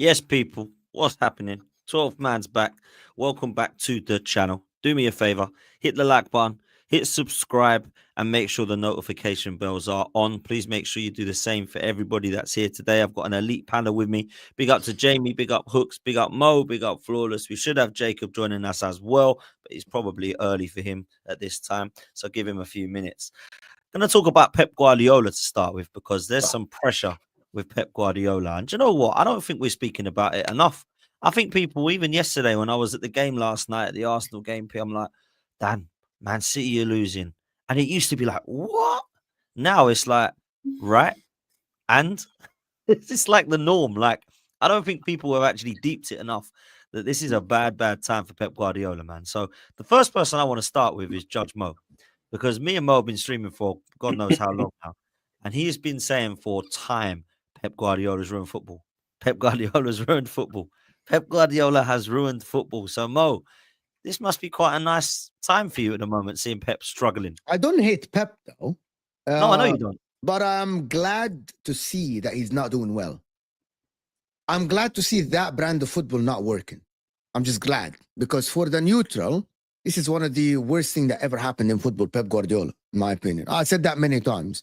Yes, people, what's happening? 12th man's back. Welcome back to the channel. Do me a favor, hit the like button, hit subscribe, and make sure the notification bells are on. Please make sure you do the same for everybody that's here today. I've got an elite panel with me. Big up to Jamie, big up Hooks, big up Mo, big up Flawless. We should have Jacob joining us as well, but it's probably early for him at this time, so give him a few minutes. I'm going to talk about Pep Guardiola to start with because there's some pressure with Pep Guardiola. And do you know what? I don't think we're speaking about it enough. I think people, even yesterday when I was at the game last night, at the Arsenal game, I'm like, Dan, Man City are losing. And it used to be like, what? Now it's like, right? And it's like the norm. Like, I don't think people have actually deeped it enough that this is a bad, bad time for Pep Guardiola, man. So the first person I want to start with is Judge Mo, because me and Mo have been streaming for God knows how long now. And he has been saying for time, Pep Guardiola's ruined football. Pep Guardiola's ruined football. Pep Guardiola has ruined football. So, Mo, this must be quite a nice time for you at the moment, seeing Pep struggling. I don't hate Pep, though. No, I know you don't. But I'm glad to see that he's not doing well. I'm glad to see that brand of football not working. I'm just glad. Because for the neutral, this is one of the worst things that ever happened in football, Pep Guardiola, in my opinion. I said that many times.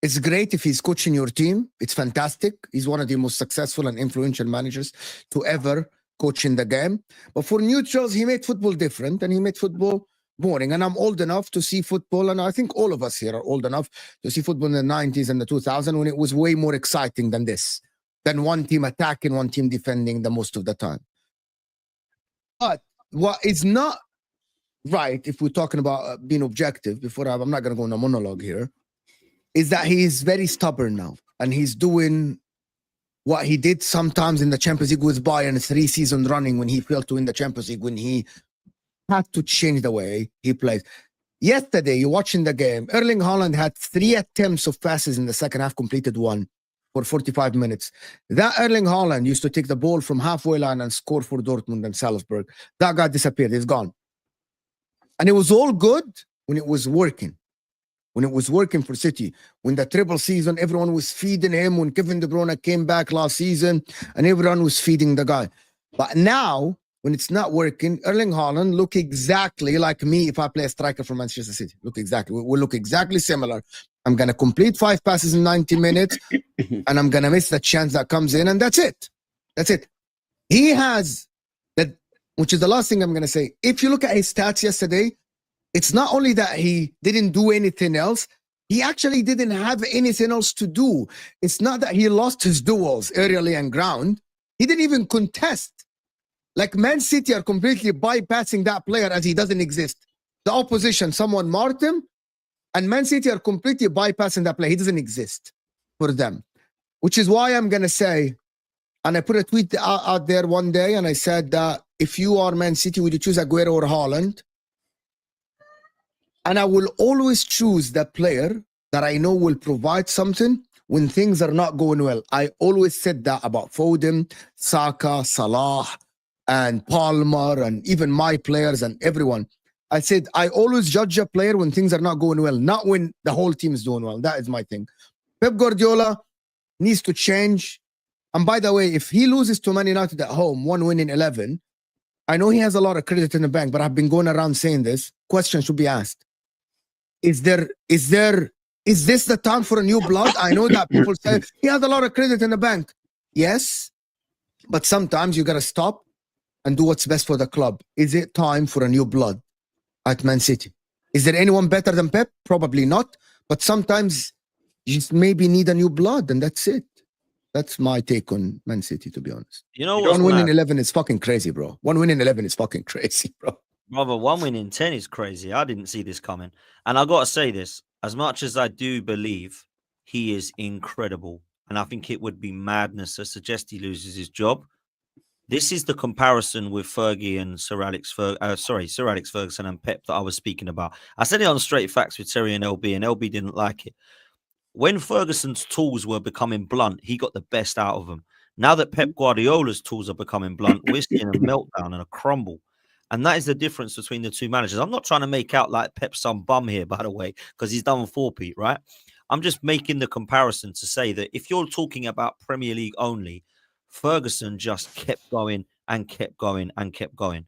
It's great if he's coaching your team. It's fantastic. He's one of the most successful and influential managers to ever coach in the game. But for neutrals, he made football different and he made football boring. And I'm old enough to see football, and I think all of us here are old enough to see football in the 90s and the 2000s when it was way more exciting than this, than one team attacking, one team defending the most of the time. But what is not right, if we're talking about being objective, I'm not going to go on a monologue here, is that he's very stubborn now. And he's doing what he did sometimes in the Champions League with Bayern 3 seasons running when he failed to win the Champions League, when he had to change the way he plays. Yesterday, you're watching the game, Erling Haaland had 3 attempts of passes in the second half, completed 1 for 45 minutes. That Erling Haaland used to take the ball from halfway line and score for Dortmund and Salzburg. That guy disappeared. He's gone. And it was all good when it was working. When it was working for City, when the triple season, everyone was feeding him, when Kevin De Bruyne came back last season, and everyone was feeding the guy. But now, when it's not working, Erling Haaland look exactly like me if I play a striker for Manchester City. We'll look exactly similar. I'm going to complete 5 passes in 90 minutes, and I'm going to miss the chance that comes in, and that's it. That's it. He has that, which is the last thing I'm going to say. If you look at his stats yesterday, it's not only that he didn't do anything else, he actually didn't have anything else to do. It's not that he lost his duels aerially and ground. He didn't even contest. Like Man City are completely bypassing that player as he doesn't exist. The opposition, someone marked him, and Man City are completely bypassing that player. He doesn't exist for them. Which is why I'm going to say, and I put a tweet out there one day, and I said that if you are Man City, would you choose Aguero or Haaland? And I will always choose the player that I know will provide something when things are not going well. I always said that about Foden, Saka, Salah, and Palmer, and even my players and everyone. I said, I always judge a player when things are not going well, not when the whole team is doing well. That is my thing. Pep Guardiola needs to change. And by the way, if he loses to Man United at home, 1 win in 11, I know he has a lot of credit in the bank, but I've been going around saying this. Question should be asked. Is this the time for a new blood? I know that people say he has a lot of credit in the bank. Yes, but sometimes you got to stop and do what's best for the club. Is it time for a new blood at Man City? Is there anyone better than Pep? Probably not. But sometimes you just maybe need a new blood, and that's it. That's my take on Man City, to be honest. You know what? 1 win in 11 is fucking crazy, bro. 1 win in 11 is fucking crazy, bro. Brother, 1 win in 10 is crazy. I didn't see this coming. And I got to say this, as much as I do believe he is incredible, and I think it would be madness to suggest he loses his job, this is the comparison with Fergie and Sir Alex Ferguson and Pep that I was speaking about. I said it on Straight Facts with Terry and LB didn't like it. When Ferguson's tools were becoming blunt, he got the best out of them. Now that Pep Guardiola's tools are becoming blunt, we're seeing a meltdown and a crumble. And that is the difference between the two managers. I'm not trying to make out like Pep's some bum here, by the way, because he's done 4-peat, right? I'm just making the comparison to say that if you're talking about Premier League only, Ferguson just kept going and kept going and kept going.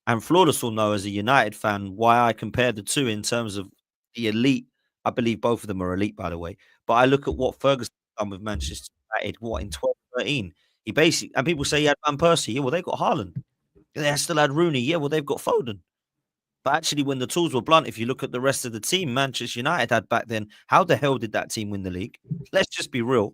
And Flawless will know as a United fan why I compare the two in terms of the elite. I believe both of them are elite, by the way. But I look at what Ferguson done with Manchester United, in 12-13. He basically, and people say he had Van Persie. Yeah, well, they got Haaland. They still had Rooney. Yeah, well, they've got Foden. But actually, when the tools were blunt, if you look at the rest of the team Manchester United had back then, how the hell did that team win the league? Let's just be real.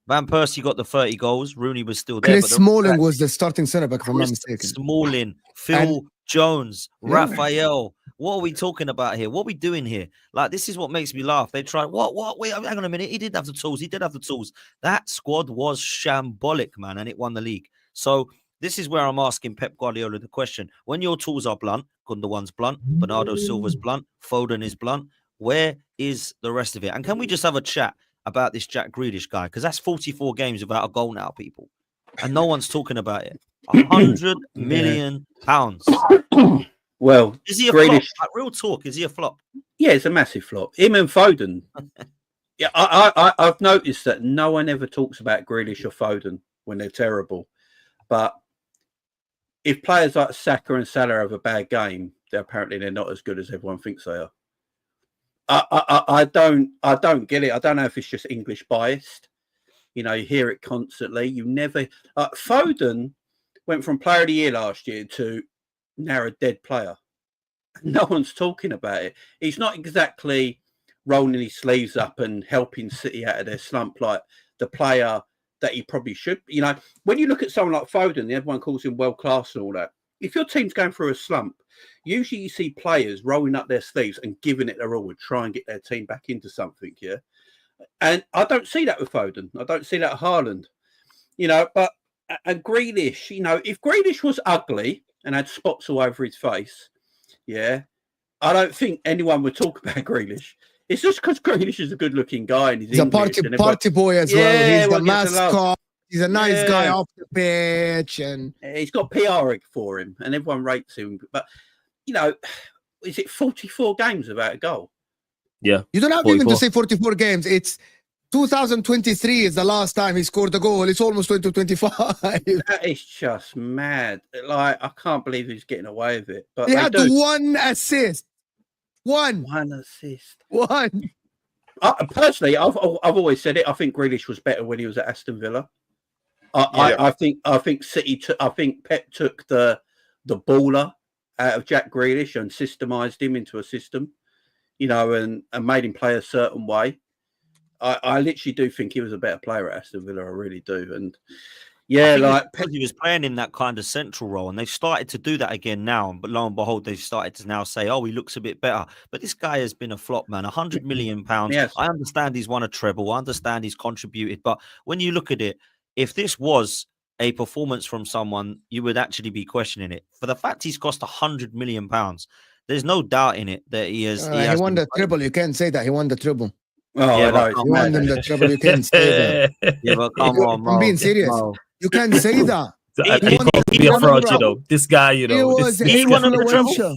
Van Persie got the 30 goals. Rooney was still there. Chris Smalling was the starting centre back, if I'm not mistaken. Smalling, Phil Jones, Raphael. What are we talking about here? What are we doing here? Like, this is what makes me laugh. They try, wait, hang on a minute. He did have the tools. That squad was shambolic, man, and it won the league. So this is where I'm asking Pep Guardiola the question. When your tools are blunt, Gundogan's blunt, Bernardo Silva's blunt, Foden is blunt, where is the rest of it? And can we just have a chat about this Jack Grealish guy? Because that's 44 games without a goal now, people. And no one's talking about it. £100 million. Well, is he a flop? Like, real talk, is he a flop? Yeah, it's a massive flop. Him and Foden. Yeah, I've noticed that no one ever talks about Grealish or Foden when they're terrible. But if players like Saka and Salah have a bad game, they're not as good as everyone thinks they are. I don't get it. I don't know if it's just English biased. You know, you hear it constantly. You never. Foden went from Player of the Year last year to now a dead player. No one's talking about it. He's not exactly rolling his sleeves up and helping City out of their slump like the player that he probably should. You know, when you look at someone like Foden, everyone calls him world class and all that. If your team's going through a slump, usually you see players rolling up their sleeves and giving it their all and try and get their team back into something. Yeah. And I don't see that with Foden. I don't see that with Haaland. You know, but and Grealish, you know, if Grealish was ugly and had spots all over his face, yeah, I don't think anyone would talk about Grealish. It's just because Grealish is a good-looking guy and he's a party boy as well. He's the mascot. He's a nice guy off the pitch, and he's got PR for him, and everyone rates him. But you know, is it 44 games without a goal? Yeah, you don't have 44. Even to say 44 games. It's 2023 is the last time he scored a goal. It's almost 2025. That is just mad. Like, I can't believe he's getting away with it. But he had one assist. One assist. One. Personally, I've always said it. I think Grealish was better when he was at Aston Villa. I think City. I think Pep took the baller out of Jack Grealish and systemized him into a system, you know, and made him play a certain way. I literally do think he was a better player at Aston Villa. I really do. And yeah, like he was playing in that kind of central role, and they've started to do that again now. But lo and behold, they've started to now say, "Oh, he looks a bit better." But this guy has been a flop, man. £100 million. Yes. I understand he's won a treble. I understand he's contributed. But when you look at it, if this was a performance from someone, you would actually be questioning it. For the fact he's cost £100 million, there's no doubt in it that he has. He won the treble. You can't say that he won the treble. Oh, yeah, no, you won them the treble. You can't say that. Yeah, but come on, I'm being serious. You can't say that. He can't be a fraud, you know. This guy, you know. He won them the treble.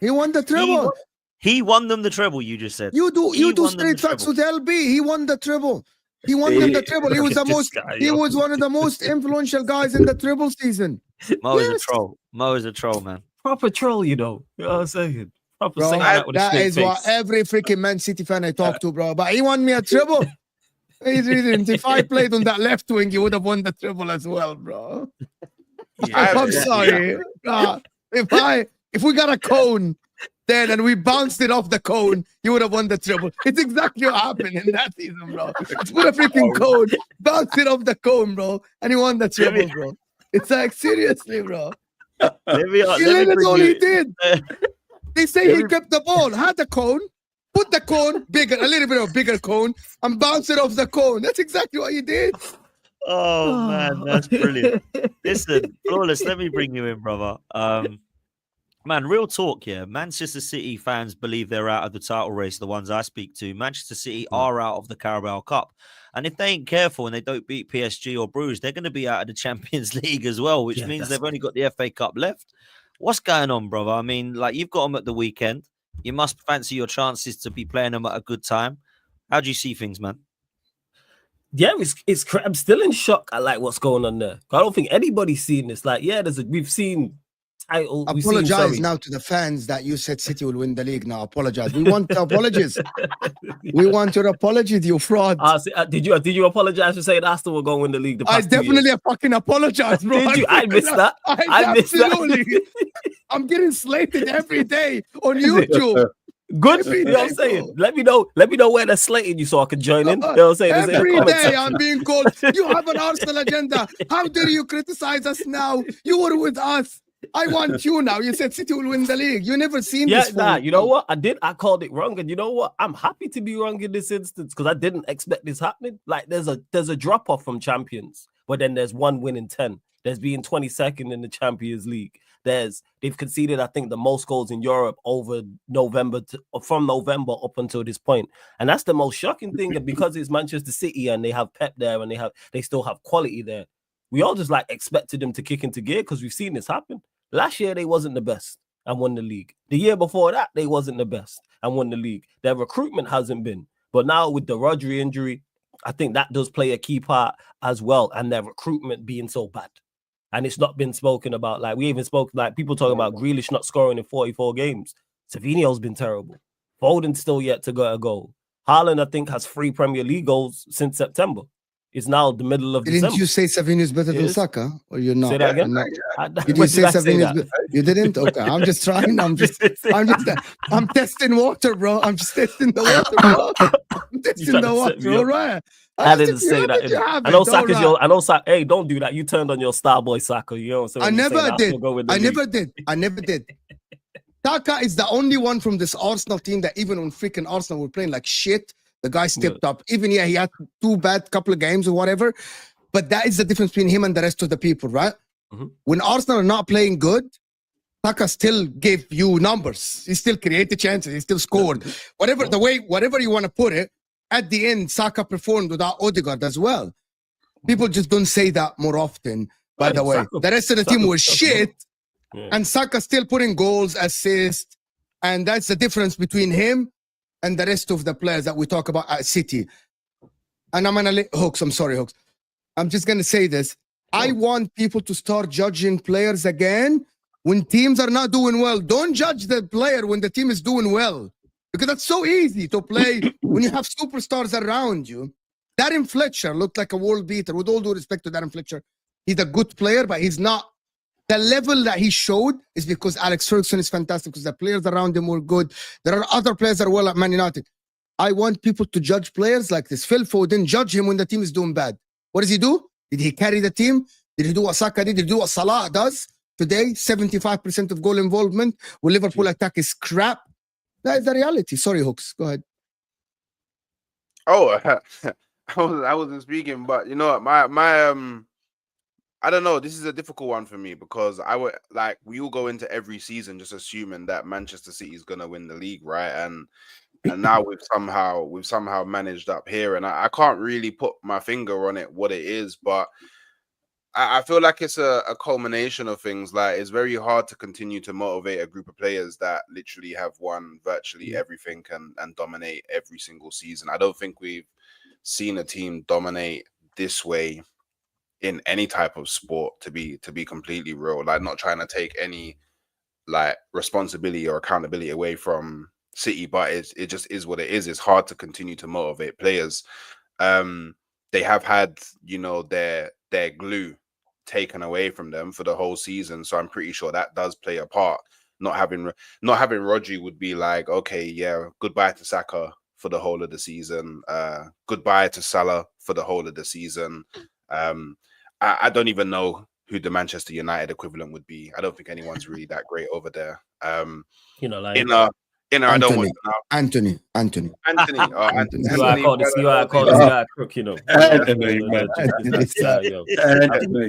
He won the treble. He won them the treble. You just said. You do straight facts with LB. He won the treble. He won them the treble. He was the most. He was one of the most influential guys in the treble season. Mo is a troll. Mo is a troll, man. Proper troll, you know. You know what I'm saying? Bro, that is what every freaking Man City fan I talk to, bro. But he won me a treble. He didn't. If I played on that left wing, he would have won the treble as well, bro. Yeah, I'm sorry. If we got a cone then and we bounced it off the cone, you would have won the treble. It's exactly what happened in that season, bro. It's put a freaking cone, bounced it off the cone, bro, and he won the treble, bro. It's like, seriously, bro. That's all he did. They say he kept the ball, had the cone, put the cone bigger, a little bit of bigger cone, and bounce it off the cone. That's exactly what he did. Oh man, that's brilliant. Listen, Flawless, let me bring you in, brother. Man, real talk here. Manchester City fans believe they're out of the title race, the ones I speak to. Manchester City are out of the Carabao Cup. And if they ain't careful and they don't beat PSG or Bruges, they're going to be out of the Champions League as well, which means they've only got the FA Cup left. What's going on, brother? I mean, like, you've got them at the weekend. You must fancy your chances to be playing them at a good time. How do you see things, man? Yeah, I'm still in shock at like what's going on there. I don't think anybody's seen this. Like, yeah, we've seen title. Apologize now to the fans that you said City will win the league. Now apologize. We want apologies. We want your apology, you fraud. Did you apologize for saying Aston will go win the league? I definitely fucking apologize, bro. Did you? I missed that. I missed that. I'm getting slated every day on YouTube. Good, you know what I'm saying? Let me know where they're slating you so I can join in. You know what I'm saying? Every day I'm being called, you have an Arsenal agenda. How dare you criticize us now? You were with us. I want you now. You said City will win the league. You never seen this. Yeah, you know what? I called it wrong. And you know what? I'm happy to be wrong in this instance because I didn't expect this happening. Like there's a drop-off from champions, but then there's one win in 10. There's being 22nd in the Champions League. They've conceded, I think, the most goals in Europe over from November up until this point. And that's the most shocking thing. And because it's Manchester City and they have Pep there and they still have quality there, we all just like expected them to kick into gear because we've seen this happen. Last year, they wasn't the best and won the league. The year before that, they wasn't the best and won the league. Their recruitment hasn't been. But now with the Rodri injury, I think that does play a key part as well. And their recruitment being so bad. And it's not been spoken about. Like we even spoke, like people talking about Grealish not scoring in 44 games. Savinho's been terrible. Foden's still yet to get a goal. Haaland, I think, has 3 Premier League goals since September. It's now the middle of December. Didn't you say Savinho's better than Saka? Or you're not? Say that again? Did you say Savinho's better? You didn't? Okay, I'm just trying. I'm testing water, bro. I'm just testing the water, bro. I'm testing the water, all right? I didn't say that. I know Saka's I know Saka. Hey, don't do that. You turned on your star boy Saka. You know, so I never did. Saka is the only one from this Arsenal team that even when freaking Arsenal were playing like shit, the guy stepped up. Even he had 2 bad couple of games or whatever. But that is the difference between him and the rest of the people, right? Mm-hmm. When Arsenal are not playing good, Saka still gave you numbers. He still created chances. He still scored. Whatever you want to put it, at the end, Saka performed without Odegaard as well. People just don't say that more often, by the way. The rest of the team was shit, and Saka still putting goals, assists, and that's the difference between him and the rest of the players that we talk about at City. And I'm going to let Hooks. I'm sorry, Hooks. I'm just going to say this. I want people to start judging players again when teams are not doing well. Don't judge the player when the team is doing well. Because that's so easy to play when you have superstars around you. Darren Fletcher looked like a world beater. With all due respect to Darren Fletcher, he's a good player, but he's not. The level that he showed is because Alex Ferguson is fantastic, because the players around him were good. There are other players that are well at Man United. I want people to judge players like this. Phil Foden, judge him when the team is doing bad. What does he do? Did he carry the team? Did he do what Saka did? Did he do what Salah does today? 75% of goal involvement. When Liverpool attack is crap. That is the reality. Sorry, Hooks. Go ahead. Oh, I wasn't speaking, but you know what? My I don't know. This is a difficult one for me because we all go into every season just assuming that Manchester City is gonna win the league, right? And now we've somehow managed up here, and I can't really put my finger on it what it is, but I feel like it's a culmination of things. Like it's very hard to continue to motivate a group of players that literally have won virtually everything and dominate every single season. I don't think we've seen a team dominate this way in any type of sport, to be completely real. Like not trying to take any like responsibility or accountability away from City, but it just is what it is. It's hard to continue to motivate players. They have had, you know, their glue taken away from them for the whole season, so I'm pretty sure that does play a part. Not having Rodri would be like, okay, yeah, goodbye to Saka for the whole of the season, goodbye to Salah for the whole of the season. I don't even know who the Manchester United equivalent would be. I don't think anyone's really that great over there. You know, like I don't want Anthony. Oh, Anthony. You are called this guy crook, you know. Anthony, man.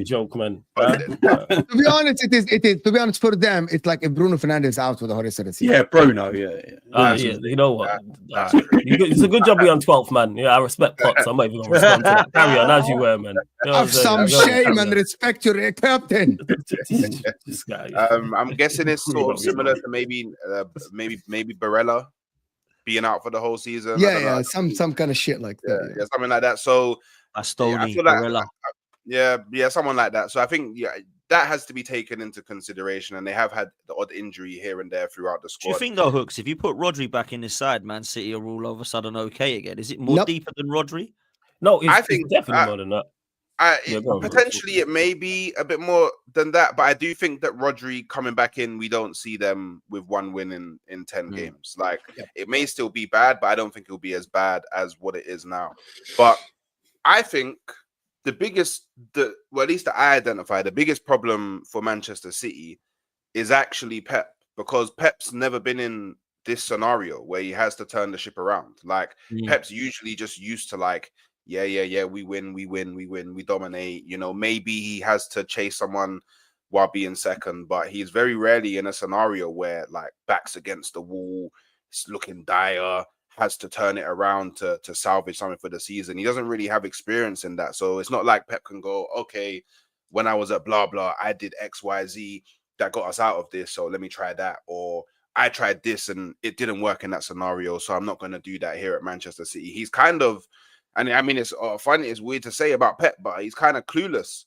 Joke, man. To be honest, it is. To be honest, for them, it's like if Bruno Fernandes out for the rest of the season. Yeah, Bruno. Yeah. You know what? It's a good job we're on 12th, man. Yeah, I respect Potts. I'm not even gonna respond to that. Carry on as you were, man. Have some shame and respect your captain. This guy. I'm guessing it's sort of similar to maybe Barella being out for the whole season. Yeah, some kind of shit like that. Yeah, something like that. So Bastoni, feel like Barella. yeah, someone like that. So I think that has to be taken into consideration, and they have had the odd injury here and there throughout the Do you squad. think though, Hooks, if you put Rodri back in this side, Man City are all of a sudden okay again? Is it more Nope. deeper than Rodri? No, I it's think definitely more than that. Yeah, go on. Potentially it may be a bit more than that, but I do think that Rodri coming back in, we don't see them with one win in 10 games. Like it may still be bad, but I don't think it'll be as bad as what it is now. But I think the biggest, at least that I identify, the biggest problem for Manchester City is actually Pep, because Pep's never been in this scenario where he has to turn the ship around. Like Pep's usually just used to like, we win, we dominate. You know, maybe he has to chase someone while being second, but he's very rarely in a scenario where like backs against the wall, it's looking dire, has to turn it around to salvage something for the season. He doesn't really have experience in that. So it's not like Pep can go, okay, when I was at blah, blah, I did X, Y, Z that got us out of this. So let me try that. Or I tried this and it didn't work in that scenario. So I'm not going to do that here at Manchester City. He's kind of, and I mean, it's funny, it's weird to say about Pep, but he's kind of clueless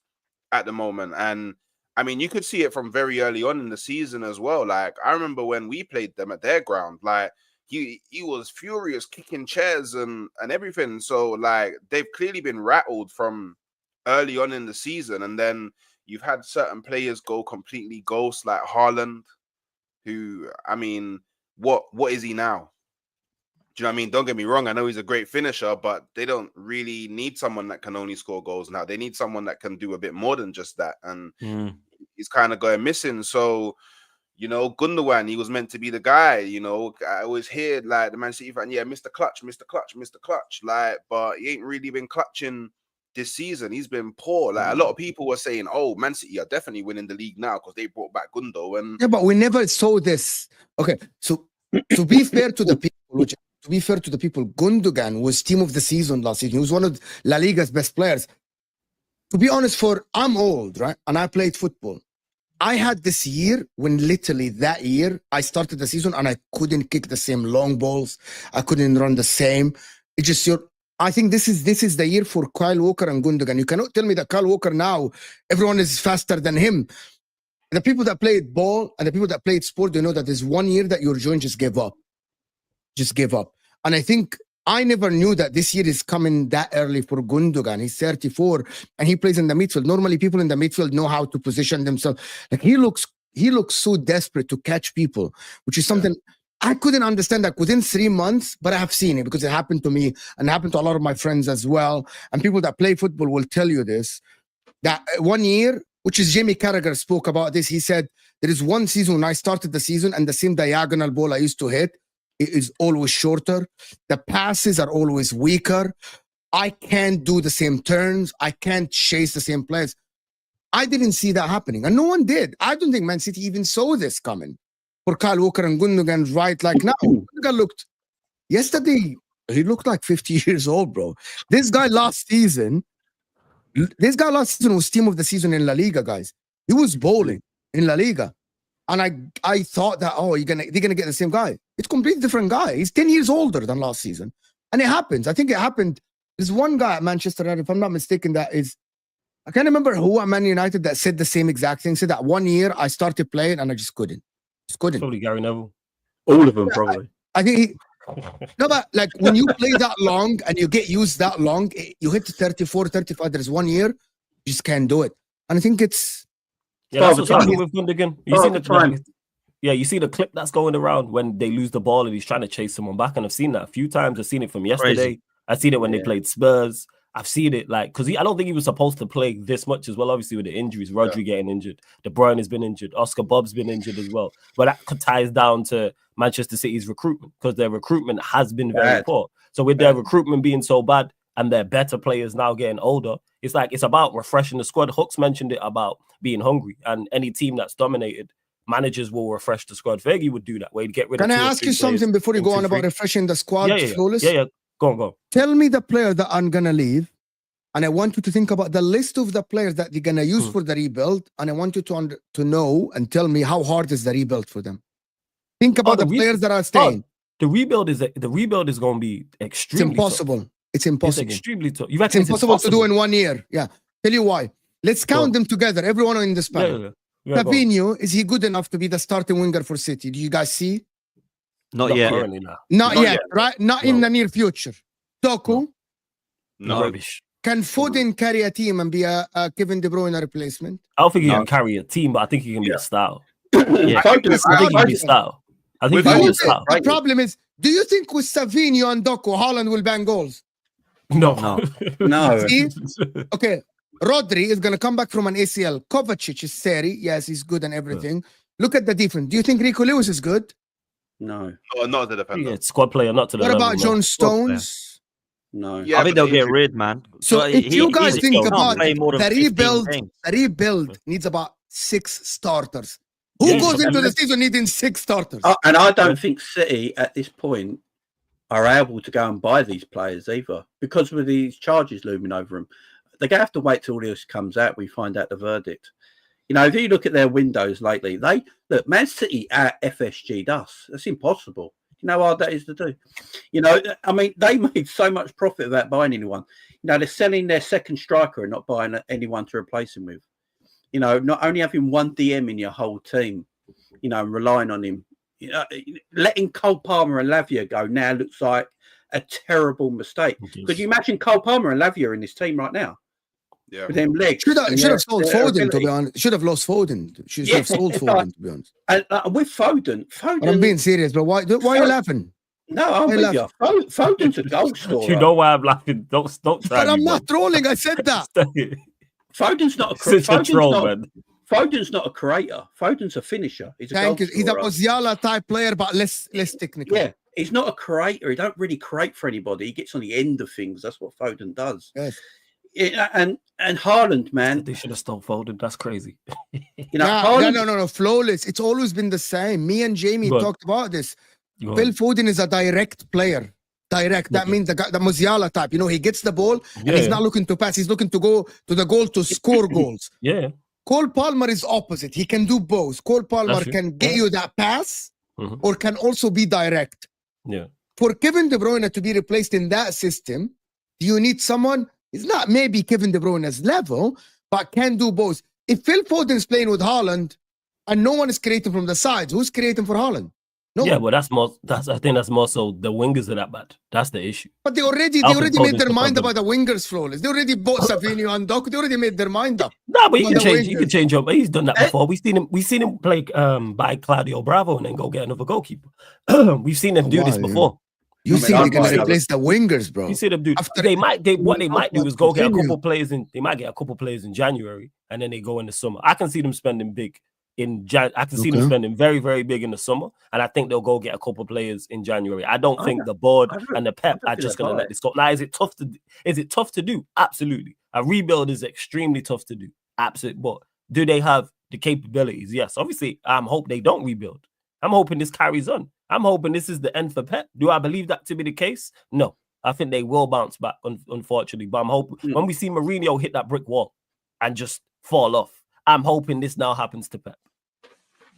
at the moment. And I mean, you could see it from very early on in the season as well. Like I remember when we played them at their ground, like he was furious, kicking chairs and everything. So like they've clearly been rattled from early on in the season. And then you've had certain players go completely ghost, like Haaland, who, I mean, what is he now? Do you know what I mean? Don't get me wrong. I know he's a great finisher, but they don't really need someone that can only score goals now. They need someone that can do a bit more than just that. And he's kind of going missing. So, you know, Gundogan, he was meant to be the guy. You know, I always hear like the Man City fan, Mr. Clutch. Like, but he ain't really been clutching this season. He's been poor. Like a lot of people were saying, oh, Man City are definitely winning the league now because they brought back Gundo. And but we never saw this. Okay, so to be fair to the people, Gundogan was team of the season last season. He was one of La Liga's best players. To be honest, I'm old, right? And I played football. I had this year when literally that year I started the season and I couldn't kick the same long balls. I couldn't run the same. It's just I think this is the year for Kyle Walker and Gundogan. You cannot tell me that Kyle Walker now, everyone is faster than him. The people that played ball and the people that played sport, they know that there's 1 year that your joint just gave up. And I think I never knew that this year is coming that early for Gundogan. He's 34 and he plays in the midfield. Normally people in the midfield know how to position themselves. Like he looks so desperate to catch people, which is something I couldn't understand that within 3 months, but I have seen it because it happened to me and happened to a lot of my friends as well. And people that play football will tell you this, that 1 year, which is Jamie Carragher spoke about this. He said, there is one season when I started the season and the same diagonal ball I used to hit, it is always shorter. The passes are always weaker. I can't do the same turns. I can't chase the same players. I didn't see that happening. And no one did. I don't think Man City even saw this coming. For Kyle Walker and Gundogan, right? Like now, Gundogan yesterday, he looked like 50 years old, bro. This guy last season was team of the season in La Liga, guys. He was bowling in La Liga. And I thought that, they're gonna get the same guy. It's a completely different guy. He's 10 years older than last season. And it happens. I think it happened. There's one guy at Manchester United, if I'm not mistaken, I can't remember who at Man United that said the same exact thing. Said that 1 year I started playing and I just couldn't. Probably Gary Neville. All of them, probably. I think no, but like when you play that long and you get used that long, you hit 34, 35, there's 1 year, you just can't do it. And I think it's that's what's happening with Gundogan. You see the clip that's going around when they lose the ball and he's trying to chase someone back. And I've seen that a few times. I've seen it from yesterday. Crazy. I've seen it when they played Spurs. I've seen it because I don't think he was supposed to play this much as well. Obviously, with the injuries, Rodri getting injured, De Bruyne has been injured, Oscar Bob's been injured as well. But that ties down to Manchester City's recruitment because their recruitment has been very poor. So with their recruitment being so bad and their better players now getting older, it's about refreshing the squad. Hooks mentioned it about being hungry, and any team that's dominated, managers will refresh the squad. Fergie would do that. Where he'd get rid of. Can I ask you something before you go on about refreshing the squad? Yeah. Go. Tell me the player that I'm gonna leave, and I want you to think about the list of the players that they're gonna use for the rebuild, and I want you to know and tell me how hard is the rebuild for them. Think about the players that are staying. The rebuild is going to be extremely impossible. Tough. It's It's impossible. extremely tough. You It's reckon impossible to do in 1 year. Yeah. Tell you why. Let's count Go. them together. Everyone in this Yeah, panel. yeah, yeah. Go on. Fabinho, is he good enough to be the starting winger for City? Do you guys see? Not yet. currently now. Not Not yet, yet. right? Not in No. the near future. Doku, No. Rubbish. can Foden carry a team and be a Kevin De Bruyne replacement? I don't think he No. can carry a team, but I think he can be a style. Yeah. Foden's- I think he can be a Foden's- style. I think With he can be a Foden, style. The problem is, do you think with Savinho and Doku, Haaland will bang goals? No. No. See? Okay, Rodri is going to come back from an ACL. Kovacic is Seri. Yes, he's good and everything. Look at the defense. Do you think Rico Lewis is good? No. No, not the defender. Yeah, squad player, not to the What level. about no. John Squad player. Stones? No. Yeah, I think but they'll the get injury- rid, man. So But if you guys he think can't about play more than the 15 rebuild, games. the rebuild needs about 6 starters. Who Yeah, goes into the yeah. season needing 6 starters? And I don't think City at this point are able to go and buy these players either because with these charges looming over them. They're going to have to wait till all this comes out. We find out the verdict. You know, if you look at their windows lately, Man City at FSG'd us. That's impossible. You know how hard that is to do. You know, I mean, they made so much profit without buying anyone. You know, they're selling their second striker and not buying anyone to replace him with. You know, not only having one DM in your whole team, you know, and relying on him. You know, letting Cole Palmer and Lavia go now looks like a terrible mistake. Could you imagine Cole Palmer and Lavia in this team right now? Yeah. With them legs. Should and have sold their Foden, to ability. be honest. Should have lost Foden. Should Yeah, have sold it's Foden, like- to be honest. And with Foden, But I'm being serious, but why are you laughing? No, I'm I with love- you. Foden's a goal scorer. You know why I'm laughing? Don't try But I'm me, not trolling. I said that. man. Foden's not a Such a Foden's troll, not, man. Foden's not a creator. Foden's a finisher. He's a Thank goal you. He's a scorer. Musiala type player, but less technical. Yeah, he's not a creator. He don't really create for anybody. He gets on the end of things. That's what Foden does. Yes. Yeah, and Haaland, man. They should have stole Foden. That's crazy. You know, Nah, Haaland, no. Flawless. It's always been the same. Me and Jamie Good. talked about this. Go Phil on. Foden is a direct player. Direct. That Okay. means the Musiala type. You know, he gets the ball and Yeah. he's not looking to pass. He's looking to go to the goal to score goals. Yeah. Cole Palmer is opposite. He can do both. Cole Palmer That's true. can get Yeah. you that pass Mhm. or can also be direct. Yeah. For Kevin De Bruyne to be replaced in that system, do you need someone? It's not maybe Kevin De Bruyne's level, but can do both. If Phil Foden's playing with Haaland and no one is creating from the sides, who's creating for Haaland? No Yeah, one. but I think that's more so the wingers are that bad. That's the issue. But they already Alfred made Foden's their the mind problem. about the wingers flawless. They already bought Savinho and Doku. They already made their mind up. No, but On the he can wingers. change up. He's done that before. We've seen him play by Claudio Bravo and then go get another goalkeeper. We've seen him do this Wow, yeah. before. You I mean, think I'm they're gonna fine. replace the wingers, bro? You see them do. After- What they might do is go get a Continue. couple players in. They might get a couple players in January and then they go in the summer. I can see them spending big in Jan. I can see them Okay. spending very, very big in the summer, and I think they'll go get a couple players in January. I don't I think don't- the board I don't- and the Pep I are don't just feel going to that let this go. Now, is it tough to do? Absolutely. A rebuild is extremely tough to do. Absolutely. But do they have the capabilities? Yes. Obviously, I'm hoping they don't rebuild. I'm hoping this carries on. I'm hoping this is the end for Pep. Do I believe that to be the case? No. I think they will bounce back, unfortunately. But I'm hoping when we see Mourinho hit that brick wall and just fall off, I'm hoping this now happens to Pep.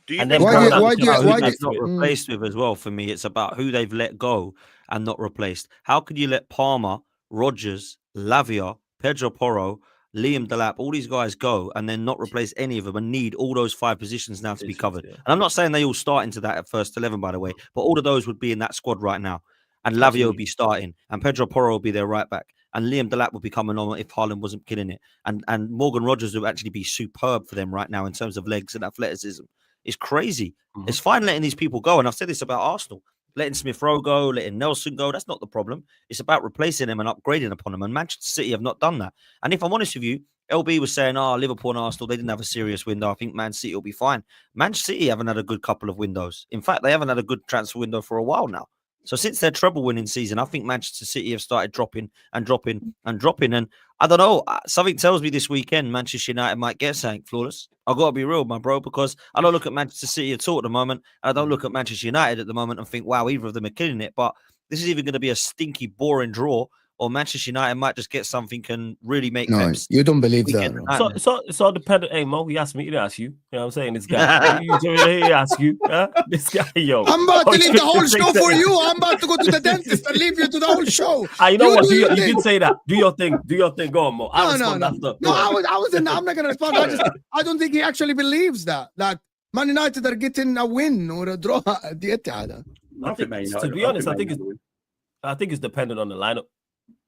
Do you And think then Why Brown do you- out why the do you- couch, Who why that's do- they've not it. replaced with as well for me. It's about who they've let go and not replaced. How could you let Palmer, Rodgers, Lavia, Pedro Porro, Liam Delap, all these guys go and then not replace any of them and need all those 5 positions now to be covered? Yeah. And I'm not saying they all start into that at first 11, by the way, but all of those would be in that squad right now. And Lavia would Absolutely. be starting, and Pedro Porro will be their right back, and Liam Delap would be coming on if Haaland wasn't killing it. And Morgan Rogers would actually be superb for them right now in terms of legs and athleticism. It's crazy. Mhm. It's fine letting these people go. And I've said this about Arsenal. Letting Smith Rowe go, letting Nelson go, that's not the problem. It's about replacing them and upgrading upon them. And Manchester City have not done that. And if I'm honest with you, LB was saying, Liverpool and Arsenal, they didn't have a serious window. I think Man City will be fine. Manchester City haven't had a good couple of windows. In fact, they haven't had a good transfer window for a while now. So since their treble winning season, I think Manchester City have started dropping and dropping and dropping. And I don't know, something tells me this weekend Manchester United might get something flawless. I've got to be real, my bro, because I don't look at Manchester City at all at the moment. And I don't look at Manchester United at the moment and think, wow, either of them are killing it. But this is even going to be a stinky, boring draw or Manchester United might just get something and really make No, Pep's you don't believe weekend that. a bro. nightmare. It's all dependent. Hey Mo, he asked me. He didn't ask you. You know what I'm saying? This guy. He asked you. Huh? This guy, yo. I'm about to Oh, leave the whole say show that. for you. I'm about to go to the dentist and leave you to the whole show. You know what? do You your thing. did say that. Do your thing. Do your thing. Go on, Mo. I'll respond after. No, Go on. I'm not gonna respond. I don't think he actually believes that Man United are getting a win or a draw at the Etihad. To be honest, I think it's dependent on the lineup.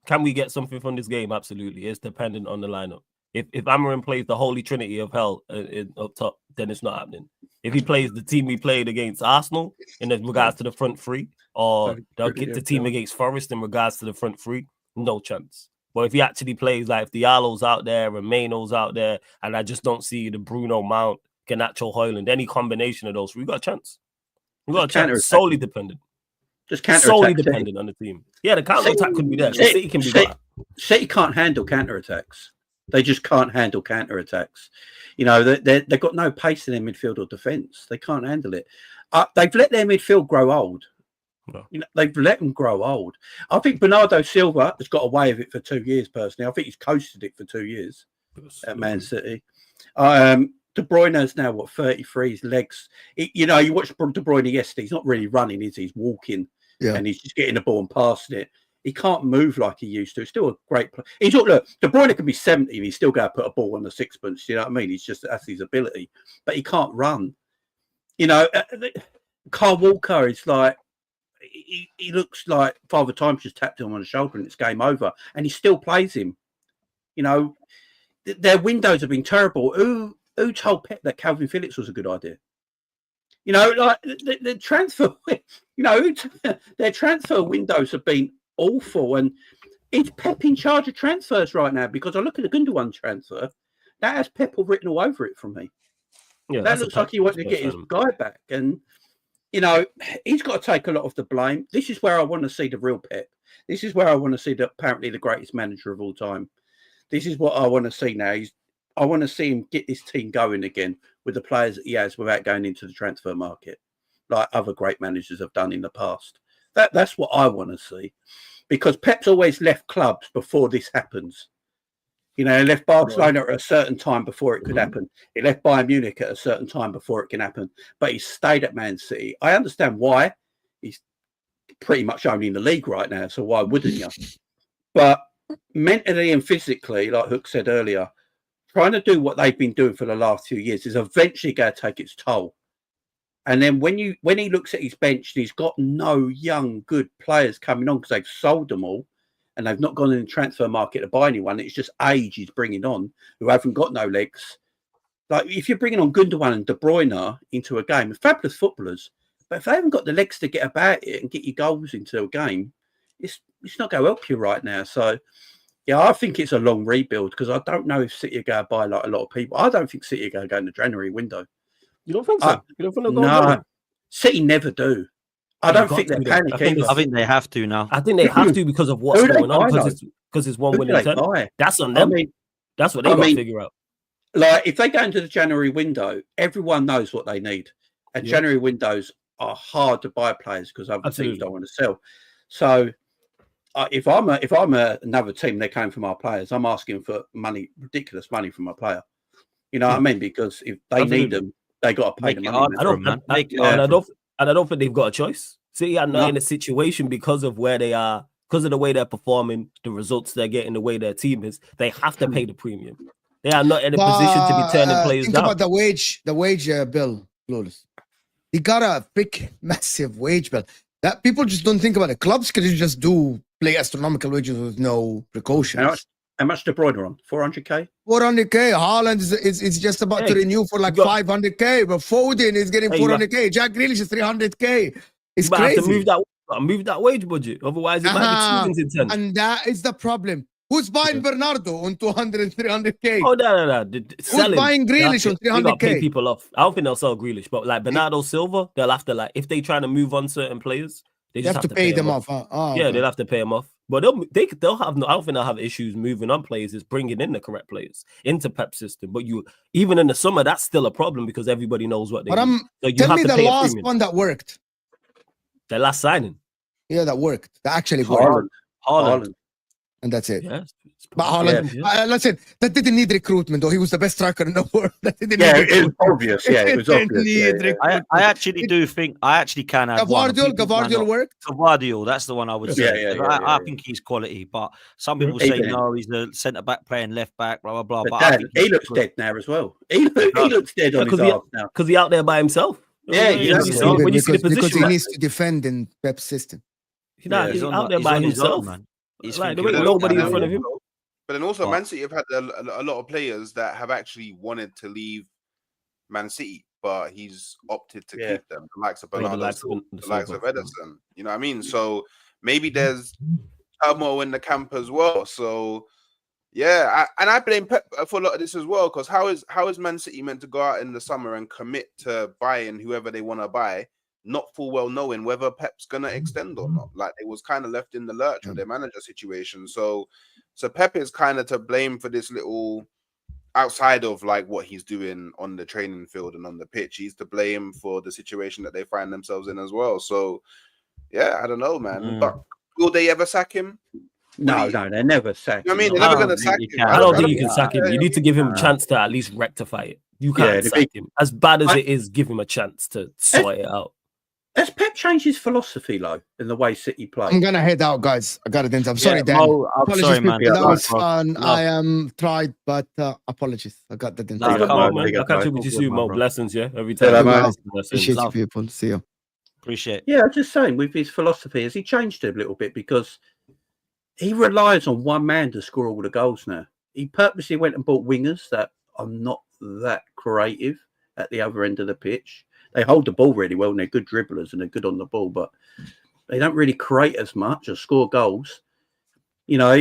Can we get something from this game? Absolutely. It's dependent on the lineup. If Amarin plays the holy trinity of hell up top, then it's not happening. If he plays the team we played against Arsenal in regards to the front three, or they'll get the team against Forest in regards to the front three, no chance. But if he actually plays like if Diallo's out there and Maino's out there, and I just don't see the Bruno Mount, Garnacho, Højlund, any combination of those, we got a chance. We got a chance. Solely dependent. Just counter solely dependent on the team. Yeah, the counter attack could be there. City can be better. City can't handle counter attacks. They just can't handle counter attacks. You know, they've got no pace in their midfield or defence. They can't handle it. They've let their midfield grow old. No. You know, they've let them grow old. I think Bernardo Silva has got away with it for 2 years. Personally, I think he's coasted it for 2 years at Man City. De Bruyne's now 33. His legs. You know, you watched De Bruyne yesterday. He's not really running, is he? He's walking, and he's just getting the ball and passing it. He can't move like he used to. He's still a great player. Look, De Bruyne can be 70 and he's still going to put a ball on the sixpence. You know what I mean? That's his ability, but he can't run. You know, Kyle Walker is like. He looks like Father Time's just tapped him on the shoulder and it's game over, and he still plays him. You know, their windows have been terrible. Who told Pep that Calvin Phillips was a good idea? You know, like the transfer, you know, their transfer windows have been awful. And is Pep in charge of transfers right now? Because I look at the Gundogan transfer, that has Pep written all over it from me. Yeah, that looks like he wanted to get his guy back. And, you know, he's got to take a lot of the blame. This is where I want to see the real Pep. This is where I want to see apparently the greatest manager of all time. This is what I want to see now. I want to see him get this team going again with the players that he has without going into the transfer market, like other great managers have done in the past. That's what I want to see, because Pep's always left clubs before this happens. You know, he left Barcelona at a certain time before it could happen. He left Bayern Munich at a certain time before it can happen. But he stayed at Man City. I understand why. He's pretty much only in the league right now, so why wouldn't you? But mentally and physically, like Hook said earlier, trying to do what they've been doing for the last 2 years is eventually going to take its toll. And then when he looks at his bench, he's got no young, good players coming on because they've sold them all and they've not gone in the transfer market to buy anyone. It's just age he's bringing on who haven't got no legs. Like, if you're bringing on Gundogan and De Bruyne into a game, fabulous footballers, but if they haven't got the legs to get about it and get your goals into a game, it's not going to help you right now. So, yeah, I think it's a long rebuild because I don't know if City are going to buy like a lot of people. I don't think City are going to go in the January window. You don't think so? You don't think they'll go? No, City never do. I don't think they're panicking. I think they have to now. I think they have to because of what's going on. Because it's one winning 10. That's on them. I mean, that's what they got to figure out. Like, if they go into the January window, everyone knows what they need. And January windows are hard to buy players because other teams don't want to sell. So if I'm another team, they're coming from our players, I'm asking for money, ridiculous money from a player. You know what I mean? Because if they need them, they got to pay the money. I don't think they've got a choice. City are not in a situation because of where they are, because of the way they're performing, the results they're getting, the way their team is. They have to pay the premium. They are not in a position to be turning players think down. Think about the wage bill, Flawless. He got a big, massive wage bill. That people just don't think about it. Clubs can just play astronomical wages with no precautions. How much De Bruyne on? 400k? 400k. Haaland is just about to renew for like 500k, but Foden is getting 400k. Jack Grealish is 300k. It's crazy. Have to move that wage budget. Otherwise, it might be 2 in 10. And that is the problem. Who's buying Bernardo on 200, 300k? Oh, no. Who's buying Grealish on 300k? They got to pay people off. I don't think they'll sell Grealish, but like Bernardo Silva, they'll have to, like, if they try to move on certain players, they just have to pay them off. They'll have to pay them off. But they'll have no. I don't think they'll have issues moving on players. Is bringing in the correct players into Pep's system. But even in the summer, that's still a problem because everybody knows what they. But tell me the last one that worked. The last signing. Yeah, that worked. That actually worked. Haaland. and that's it. Yes. But Haaland, let's say that didn't need recruitment, though. He was the best striker in the world. That didn't need it was recruitment. obvious. Yeah, it was didn't obvious. need Yeah. recruitment. I actually do think I actually can add one. Gavardiol worked. Gavardiol, that's the one I would Yeah, say. yeah, I think he's quality, but some people say no, he's a centre back playing left back, blah blah blah. But Dan, I think he looks dead now as well. He looks dead on his arse now because he's out there by himself. Yeah, when you see the position, because he needs to defend in Pep's system. He's out there by himself. He's like there ain't nobody in front of him. But then also, Man City have had a lot of players that have actually wanted to leave Man City, but he's opted to keep them. The likes of Bernardo, the likes of Ederson. You know what I mean? So maybe there's turmoil in the camp as well. So yeah, I blame Pep for a lot of this as well, because how is Man City meant to go out in the summer and commit to buying whoever they want to buy, not full well knowing whether Pep's gonna extend or not? Like, it was kind of left in the lurch with their manager situation. So Pep is kind of to blame for this little, outside of like what he's doing on the training field and on the pitch. He's to blame for the situation that they find themselves in as well. So yeah, I don't know, man. But will they ever sack him? No, they never sack him. I mean, they're never going to sack him. I don't think you can sack him. You need to give him a chance to at least rectify it. You can't sack him. As bad as it is, give him a chance to sort it out. Has Pep changed his philosophy, though, in the way City play? I'm going to head out, guys. I got it. I'm sorry, Dan. I'm sorry, man. That was fun. I tried, but apologies. I got that. I'll catch up with you soon, Mo. Blessings, yeah? Every time. Appreciate you, people. See you. Appreciate it. Yeah, I'm just saying, with his philosophy, has he changed it a little bit? Because he relies on one man to score all the goals now. He purposely went and bought wingers that are not that creative at the other end of the pitch. They hold the ball really well and they're good dribblers and they're good on the ball, but they don't really create as much or score goals. You know,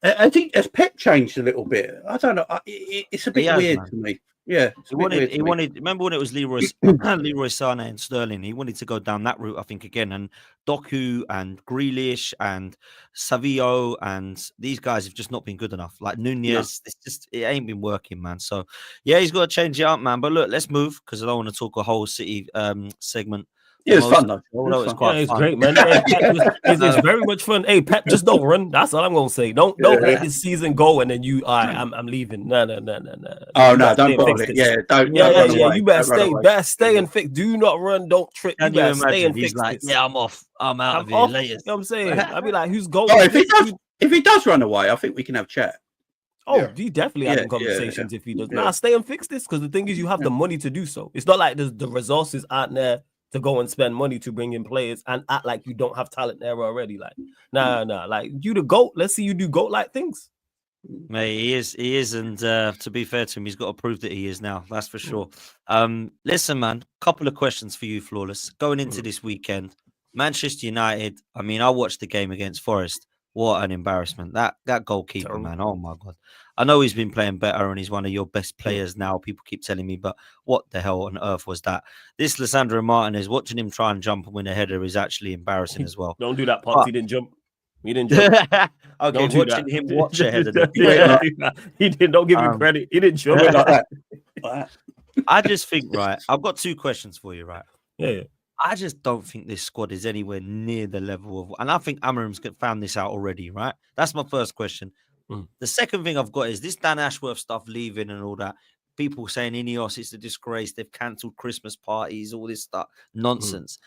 I think as Pep changed a little bit, I don't know. It's a bit weird to me. Yeah, he wanted. Remember when it was Leroy Sané and Sterling? He wanted to go down that route, I think, again. And Doku and Grealish and Savio and these guys have just not been good enough. Like Nunez, it ain't been working, man. So yeah, he's got to change it up, man. But look, let's move because I don't want to talk a whole City segment. Yeah, it's fun though. It's great, man. It's very much fun. Hey, Pep, just don't run. That's all I'm gonna say. Don't let this season go and then I'm leaving. No. Oh no, don't bother it. Yeah, don't. Yeah. You better stay and fix. Do not run. Don't trip. You better stay and fix this. Yeah, I'm off. I'm out of here later. You know what I'm saying? I'll be like, who's going? If he does run away, I think we can have chat. He definitely having conversations if he does. Nah, stay and fix this, because the thing is, you have the money to do so. It's not like the resources aren't there to go and spend money to bring in players and act like you don't have talent there already. Like, nah. Like, you the GOAT. Let's see you do GOAT-like things. Mate, he is, and to be fair to him, he's got to prove that he is now. That's for sure. Listen, man, couple of questions for you, Flawless. Going into this weekend, Manchester United. I mean, I watched the game against Forest. What an embarrassment! That goalkeeper, man. Oh my god! I know he's been playing better and he's one of your best players now. People keep telling me, but what the hell on earth was that? This Lisandro Martinez, watching him try and jump and win a header is actually embarrassing as well. Don't do that, Pops. He didn't jump. He didn't jump. Okay, watching him watch a header. He didn't. Don't give him credit. He didn't jump like that. I just think, right, I've got two questions for you, right? Yeah. I just don't think this squad is anywhere near the level of, and I think Amarim's found this out already, right? That's my first question. The second thing I've got is this Dan Ashworth stuff leaving and all that. People saying Ineos, it's a disgrace. They've cancelled Christmas parties, all this stuff. Nonsense.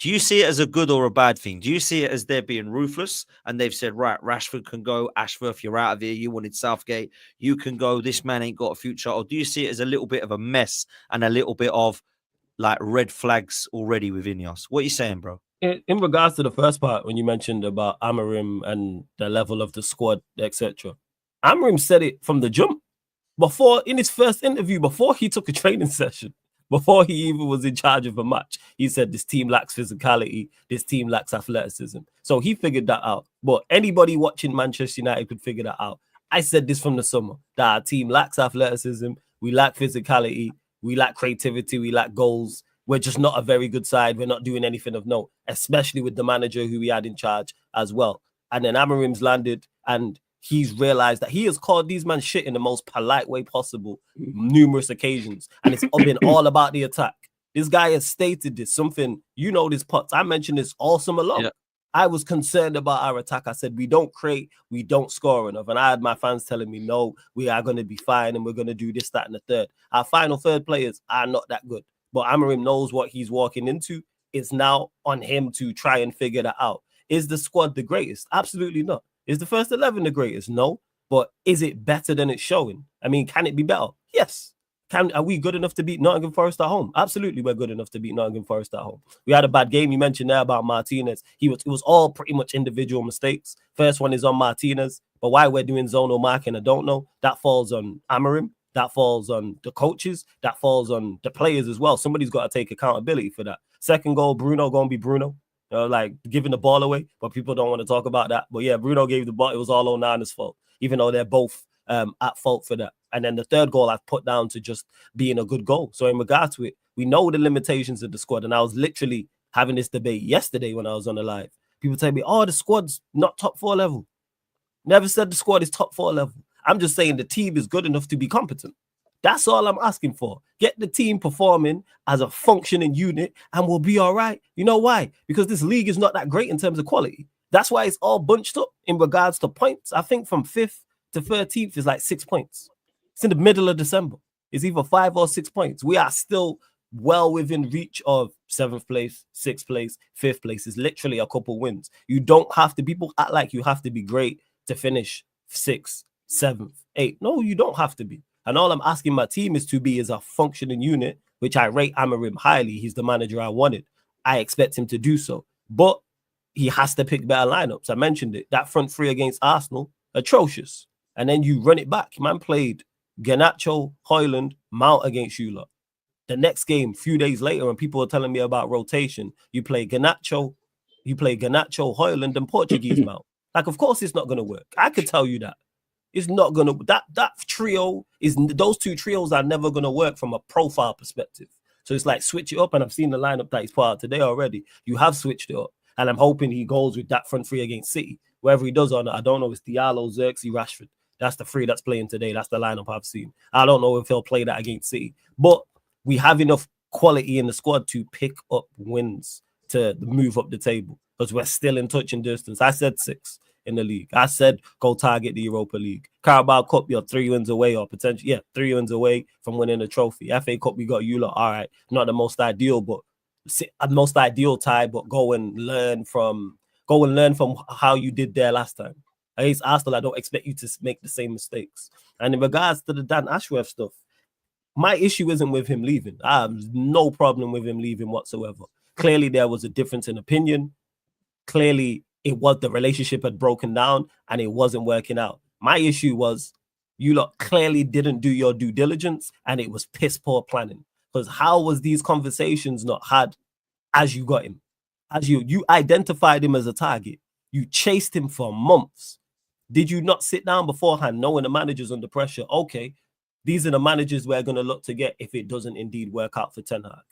Do you see it as a good or a bad thing? Do you see it as they're being ruthless and they've said, right, Rashford can go, Ashworth, you're out of here. You wanted Southgate. You can go. This man ain't got a future. Or do you see it as a little bit of a mess and a little bit of like red flags already with Ineos? What are you saying, bro? In regards to the first part, when you mentioned about Amarim and the level of the squad, etc., Amarim said it from the jump. Before, in his first interview, before he took a training session, before he even was in charge of a match, he said this team lacks physicality, this team lacks athleticism. So he figured that out. But anybody watching Manchester United could figure that out. I said this from the summer, that our team lacks athleticism, we lack physicality, we lack creativity, we lack goals. We're just not a very good side. We're not doing anything of note, especially with the manager who we had in charge as well. And then Amarim's landed and he's realized that he has called these men shit in the most polite way possible numerous occasions. And it's been all about the attack. This guy has stated this, something, you know, this, Potts. I mentioned this all summer long. Yeah. I was concerned about our attack. I said, we don't create, we don't score enough. And I had my fans telling me, no, we are going to be fine and we're going to do this, that, and the third. Our final third players are not that good. But Amorim knows what he's walking into. It's now on him to try and figure that out. Is the squad the greatest? Absolutely not. Is the first 11 the greatest? No. But is it better than it's showing? I mean, can it be better? Yes. Are we good enough to beat Nottingham Forest at home? Absolutely, we're good enough to beat Nottingham Forest at home. We had a bad game. You mentioned there about Martinez. It was all pretty much individual mistakes. First one is on Martinez, but why we're doing zonal marking, I don't know. That falls on Amorim. That falls on the coaches. That falls on the players as well. Somebody's got to take accountability for that. Second goal, Bruno going to be Bruno. Like giving the ball away, but people don't want to talk about that. But yeah, Bruno gave the ball. It was all Onana's fault, even though they're both at fault for that. And then the third goal I've put down to just being a good goal. So in regard to it, we know the limitations of the squad. And I was literally having this debate yesterday when I was on the live. People tell me, oh, the squad's not top 4 level. Never said the squad is top 4 level. I'm just saying the team is good enough to be competent. That's all I'm asking for. Get the team performing as a functioning unit and we'll be all right. You know why? Because this league is not that great in terms of quality. That's why it's all bunched up in regards to points. I think from 5th to 13th is like 6 points. It's in the middle of December. It's either 5 or 6 points. We are still well within reach of 7th place, 6th place, 5th place. It's literally a couple wins. You don't have to, people act like you have to be great to finish 6th, 7th, 8th. No, you don't have to be. And all I'm asking my team is to be as a functioning unit, which I rate Amorim highly. He's the manager I wanted. I expect him to do so. But he has to pick better lineups. I mentioned it. That front three against Arsenal, atrocious. And then you run it back. Man played Garnacho, Højlund, Mount against you lot. The next game, a few days later, when people are telling me about rotation, you play Garnacho, Højlund, and Portuguese Mount. Like, of course it's not going to work. I could tell you that. It's not going to, that trio is, those two trios are never going to work from a profile perspective. So it's like switch it up, and I've seen the lineup that he's put out today already. You have switched it up, and I'm hoping he goes with that front three against City. Whether he does or not, I don't know. It's Diallo, Xerxes, Rashford. That's the three that's playing today. That's the lineup I've seen. I don't know if he'll play that against City, but we have enough quality in the squad to pick up wins to move up the table because we're still in touch and distance. I said 6 in the league. I said go target the Europa League. Carabao Cup, you're 3 wins away or potentially, 3 wins away from winning a trophy. FA Cup, we got you lot. All right, not the most ideal, but a most ideal tie. But go and learn from how you did there last time. Against Arsenal, I don't expect you to make the same mistakes. And in regards to the Dan Ashworth stuff, my issue isn't with him leaving. I have no problem with him leaving whatsoever. Clearly, there was a difference in opinion. Clearly, it was the relationship had broken down and it wasn't working out. My issue was you lot clearly didn't do your due diligence and it was piss poor planning. Because how was these conversations not had as you got him? As you identified him as a target. You chased him for months. Did you not sit down beforehand knowing the manager's under pressure? Okay, these are the managers we're going to look to get if it doesn't indeed work out for Ten Hag.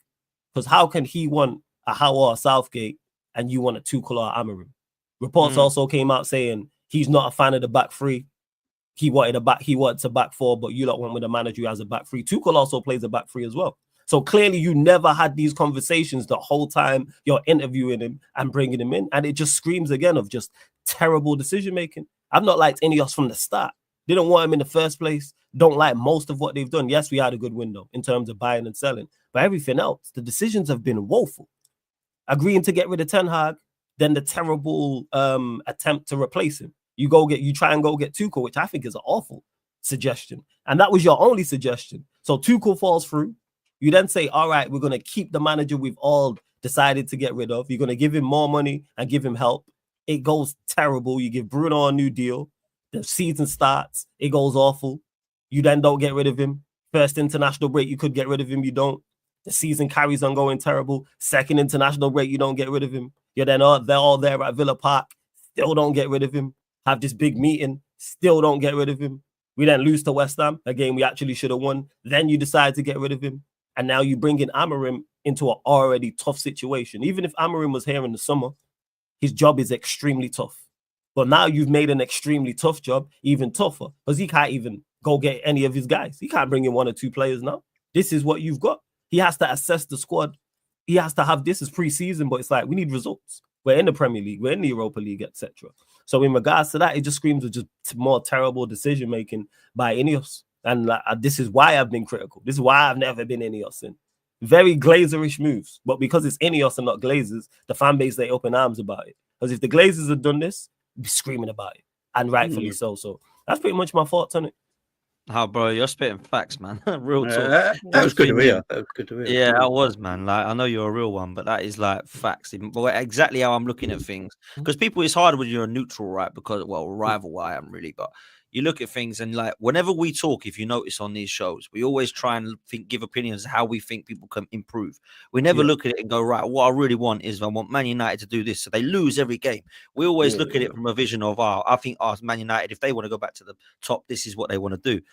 Because how can he want a Howe or a Southgate and you want a Tuchel or Amorim? Reports also came out saying he's not a fan of the back three. He wanted a back four, but you lot went with a manager who has a back three. Tuchel also plays a back three as well. So clearly you never had these conversations the whole time you're interviewing him and bringing him in. And it just screams again of just terrible decision-making. I've not liked any of us from the start. Didn't want him in the first place. Don't like most of what they've done. Yes, we had a good window in terms of buying and selling. But everything else, the decisions have been woeful. Agreeing to get rid of Ten Hag, then the terrible attempt to replace him. You try and go get Tuchel, which I think is an awful suggestion. And that was your only suggestion. So Tuchel falls through. You then say, all right, we're going to keep the manager we've all decided to get rid of. You're going to give him more money and give him help. It goes terrible. You give Bruno a new deal. The season starts. It goes awful. You then don't get rid of him. First international break, you could get rid of him. You don't. The season carries on going terrible. Second international break, you don't get rid of him. They're all there at Villa Park. Still don't get rid of him. Have this big meeting. Still don't get rid of him. We then lose to West Ham, a game we actually should have won. Then you decide to get rid of him. And now you bring in Amorim into an already tough situation. Even if Amorim was here in the summer, his job is extremely tough. But now you've made an extremely tough job even tougher because he can't even go get any of his guys. He can't bring in 1 or 2 players now. This is what you've got. He has to assess the squad. He has to have this as pre-season, but it's like, we need results. We're in the Premier League. We're in the Europa League, etc. So in regards to that, it just screams of just more terrible decision making by Ineos. And this is why I've been critical. This is why I've never been Ineos in. Very Glazerish moves. But because it's Ineos and not Glazers, the fan base, they open arms about it. Because if the Glazers had done this, they'd be screaming about it. And rightfully so. So that's pretty much my thoughts on it. Oh, bro, you're spitting facts, man. Real talk. That was good to hear. That was good to hear. Yeah, that was, man. Like, I know you're a real one, but that is like facts. But exactly how I'm looking at things. Because people, it's hard when you're a neutral, right? Because, well, rival, I am really. But you look at things and, like, whenever we talk, if you notice on these shows, we always try and give opinions how we think people can improve. We never look at it and go, right, what I really want is I want Man United to do this. So they lose every game. We always look at it from a vision of, I think Man United, if they want to go back to the top, this is what they want to do.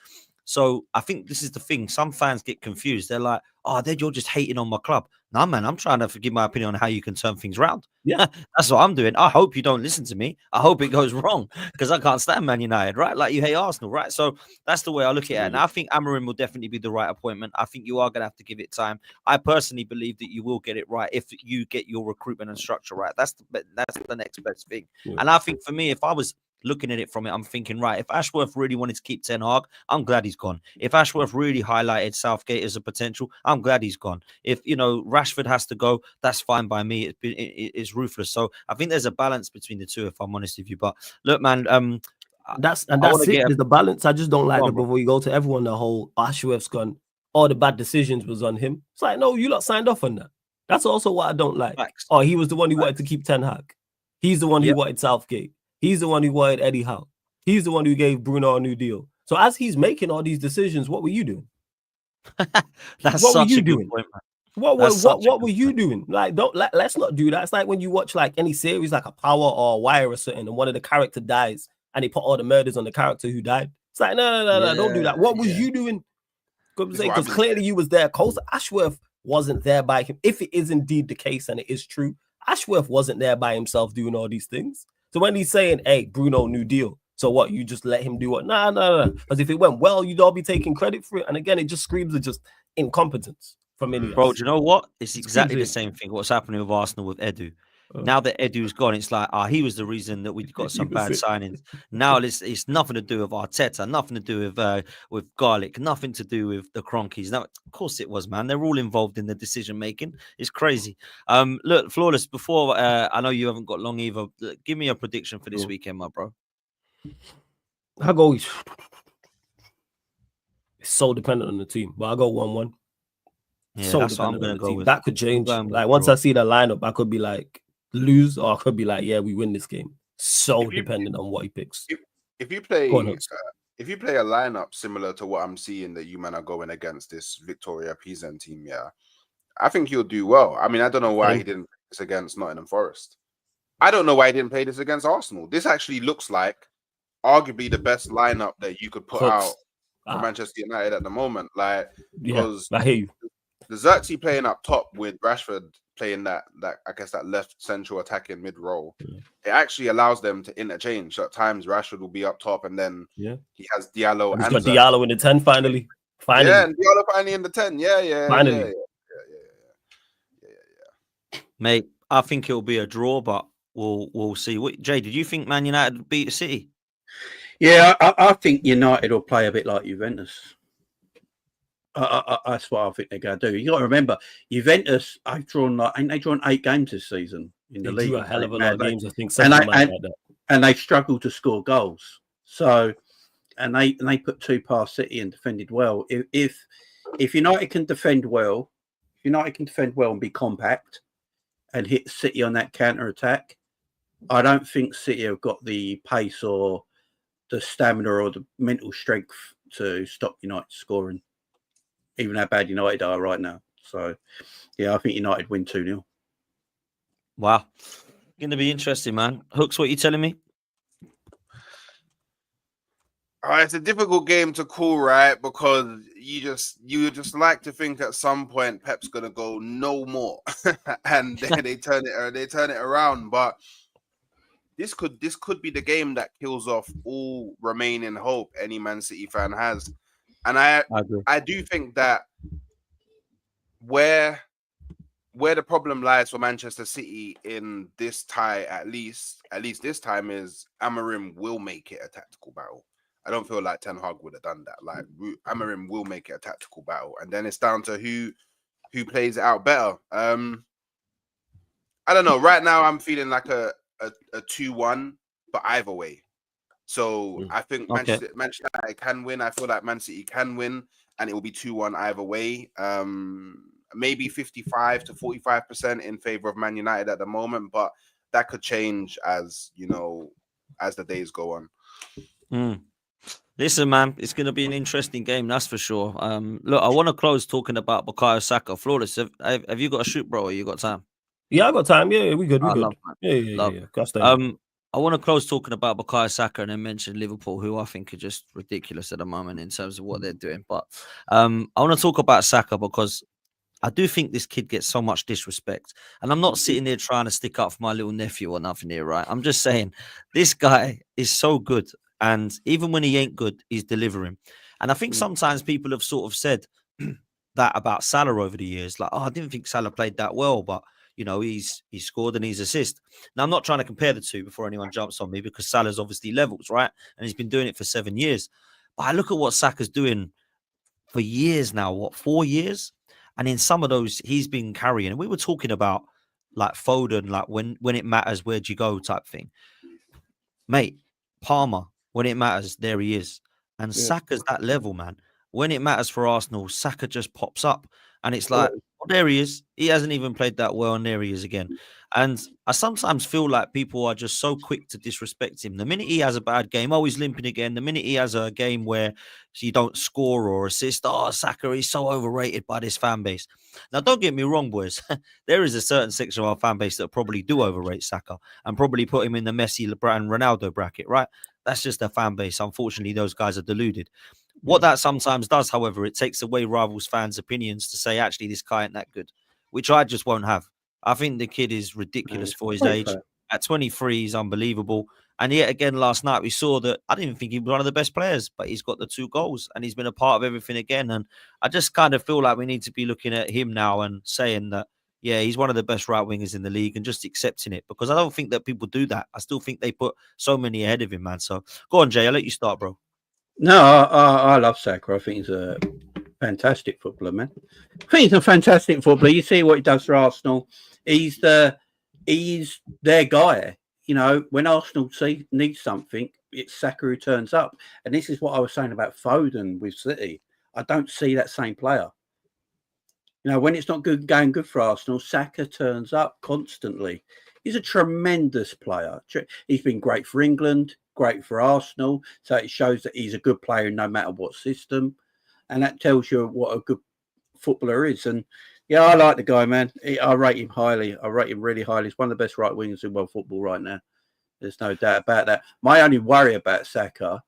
So I think this is the thing. Some fans get confused. They're like, oh, then you're just hating on my club. No, man, I'm trying to give my opinion on how you can turn things around. Yeah, that's what I'm doing. I hope you don't listen to me. I hope it goes wrong because I can't stand Man United, right? Like you hate Arsenal, right? So that's the way I look at it. And I think Amorim will definitely be the right appointment. I think you are going to have to give it time. I personally believe that you will get it right if you get your recruitment and structure right. That's the next best thing. Yeah. And I think for me, if I was looking at it from it, I'm thinking, right, if Ashworth really wanted to keep Ten Hag, I'm glad he's gone. If Ashworth really highlighted Southgate as a potential, I'm glad he's gone. If, you know, Rashford has to go, that's fine by me. It's ruthless. So I think there's a balance between the two, if I'm honest with you. But look, man, that's it. There's the balance. I just don't like that before you go to everyone, the whole Ashworth's gone, all the bad decisions was on him. It's like, no, you lot signed off on that. That's also what I don't like. Facts. Oh, he was the one who wanted to keep Ten Hag. He's the one who wanted Southgate. He's the one who wanted Eddie Howe. He's the one who gave Bruno a new deal. So as he's making all these decisions, what were you doing? What were you doing? Point, what were you doing? Like, let's not do that. It's like when you watch like any series like a Power or a Wire or something, and one of the character dies, and they put all the murders on the character who died. It's like no, don't do that. What was you doing? Because clearly you was there. Costa Ashworth wasn't there by him. If it is indeed the case and it is true, Ashworth wasn't there by himself doing all these things. So when he's saying, hey, Bruno, new deal. So what, you just let him do what? No. Because if it went well, you'd all be taking credit for it. And again, it just screams of just incompetence from Ineos. Bro, do you know what? It's exactly the same thing. What's happening with Arsenal with Edu. Now that Edu's gone, it's like, he was the reason that we got some bad signings. Now it's nothing to do with Arteta, nothing to do with Garlic, nothing to do with the Cronkies. Now, of course it was, man. They're all involved in the decision making. It's crazy. Look, Flawless, before I know you haven't got long either. Give me a prediction for this weekend, my bro. I go. It's so dependent on the team, but I go 1-1. Yeah, so that's what I'm gonna go with. That could change. Like once I see the lineup, I could be like lose, or I could be like, yeah, we win this game. So dependent on what he picks. If you play a lineup similar to what I'm seeing that you man are going against this Victoria Pizen team, I think you'll do well. I mean, I don't know why he didn't play this against Nottingham Forest. I don't know why he didn't play this against Arsenal. This actually looks like arguably the best lineup that you could put out for Manchester United at the moment. Like, because I hear you. The Xerxes playing up top with Rashford playing that I guess that left central attacking mid role, it actually allows them to interchange. At times Rashford will be up top, and then he has Diallo. He's got Diallo in the 10 finally. Yeah, and Diallo finally in the 10. Yeah. Finally. Yeah. Mate, I think it'll be a draw, but we'll see. Jay, did you think Man United would beat City? Yeah, I think United will play a bit like Juventus. That's what I think they're going to do. You got to remember, Juventus, ain't they drawn 8 games this season in the league? Drew a hell of a lot of games, I think. And they struggled to score goals. So, and they put 2 past City and defended well. If United can defend well, and be compact and hit City on that counter attack, I don't think City have got the pace or the stamina or the mental strength to stop United scoring, even how bad United are right now. So, yeah, I think United win 2-0. Wow. Going to be interesting, man. Hooks, what are you telling me? It's a difficult game to call, right? Because you just like to think at some point Pep's gonna go no more, and then they turn it around. But this could be the game that kills off all remaining hope any Man City fan has. And I do think that where where the problem lies for Manchester City in this tie, at least this time, is Amorim will make it a tactical battle. I don't feel like Ten Hag would have done that. Like Amorim will make it a tactical battle, and then it's down to who plays it out better. I don't know. Right now, I'm feeling like a 2-1, but either way. So I think Manchester United can win. I feel like Man City can win, and it will be 2-1 either way. Maybe 55 to 45% in favor of Man United at the moment, but that could change as the days go on. Listen, man, it's going to be an interesting game, that's for sure. Look, I want to close talking about Bukayo Saka. Flawless, have you got a shoot, bro, or you got time? Yeah, I got time. Yeah, we good. We good. Love, yeah. I want to close talking about Bukayo Saka and then mention Liverpool, who I think are just ridiculous at the moment in terms of what they're doing. But I want to talk about Saka because I do think this kid gets so much disrespect. And I'm not sitting there trying to stick up for my little nephew or nothing here, right? I'm just saying this guy is so good. And even when he ain't good, he's delivering. And I think sometimes people have sort of said that about Salah over the years. Like, I didn't think Salah played that well, but, he's scored and he's assist. Now, I'm not trying to compare the two before anyone jumps on me because Salah's obviously levels, right? And he's been doing it for 7 years. But I look at what Saka's doing for years now, 4 years? And in some of those, he's been carrying. And we were talking about like Foden, like when it matters, where'd you go type thing. Mate, Palmer, when it matters, there he is. And Saka's that level, man. When it matters for Arsenal, Saka just pops up. And it's like, there he is. He hasn't even played that well, and there he is again. And I sometimes feel like people are just so quick to disrespect him. The minute he has a bad game, he's limping again. The minute he has a game where you don't score or assist, Saka, he's so overrated by this fan base. Now, don't get me wrong, boys. There is a certain section of our fan base that probably do overrate Saka and probably put him in the Messi, LeBron, and Ronaldo bracket, right? That's just a fan base. Unfortunately, those guys are deluded. What that sometimes does, however, it takes away rivals fans' opinions to say, actually, this guy ain't that good, which I just won't have. I think the kid is ridiculous for his age. At 23, he's unbelievable. And yet again, last night, we saw that I didn't think he was one of the best players, but he's got the 2 goals and he's been a part of everything again. And I just kind of feel like we need to be looking at him now and saying that, yeah, he's one of the best right wingers in the league and just accepting it, because I don't think that people do that. I still think they put so many ahead of him, man. So go on, Jay. I'll let you start, bro. No, I love Saka. I think he's a fantastic footballer, man. I think he's a fantastic footballer. You see what he does for Arsenal. He's their guy. When Arsenal needs something, it's Saka who turns up. And this is what I was saying about Foden with City. I don't see that same player. When it's not going good for Arsenal, Saka turns up constantly. He's a tremendous player. He's been great for England, great for Arsenal. So it shows that he's a good player no matter what system. And that tells you what a good footballer is. And yeah, I like the guy, man. I rate him highly. I rate him really highly. He's one of the best right wingers in world football right now. There's no doubt about that. My only worry about Saka,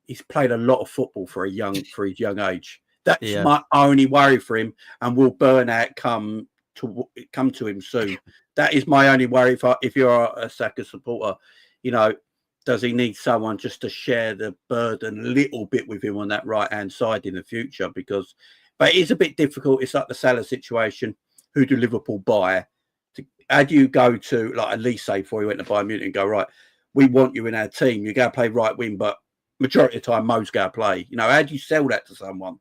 he's played a lot of football for his young age. That's my only worry for him, and will burnout come to him soon. That is my only worry. If you're a Saka supporter, does he need someone just to share the burden a little bit with him on that right hand side in the future? But it's a bit difficult. It's like the Salah situation. Who do Liverpool buy? How do you go to, like Elise say before he went to Bayern Munich and go, right, we want you in our team. You're going to play right wing, but majority of the time, Mo's going to play. How do you sell that to someone?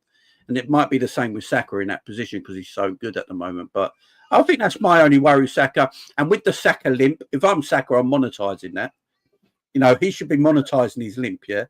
And it might be the same with Saka in that position because he's so good at the moment. But I think that's my only worry with Saka. And with the Saka limp, if I'm Saka, I'm monetising that. He should be monetising his limp, yeah?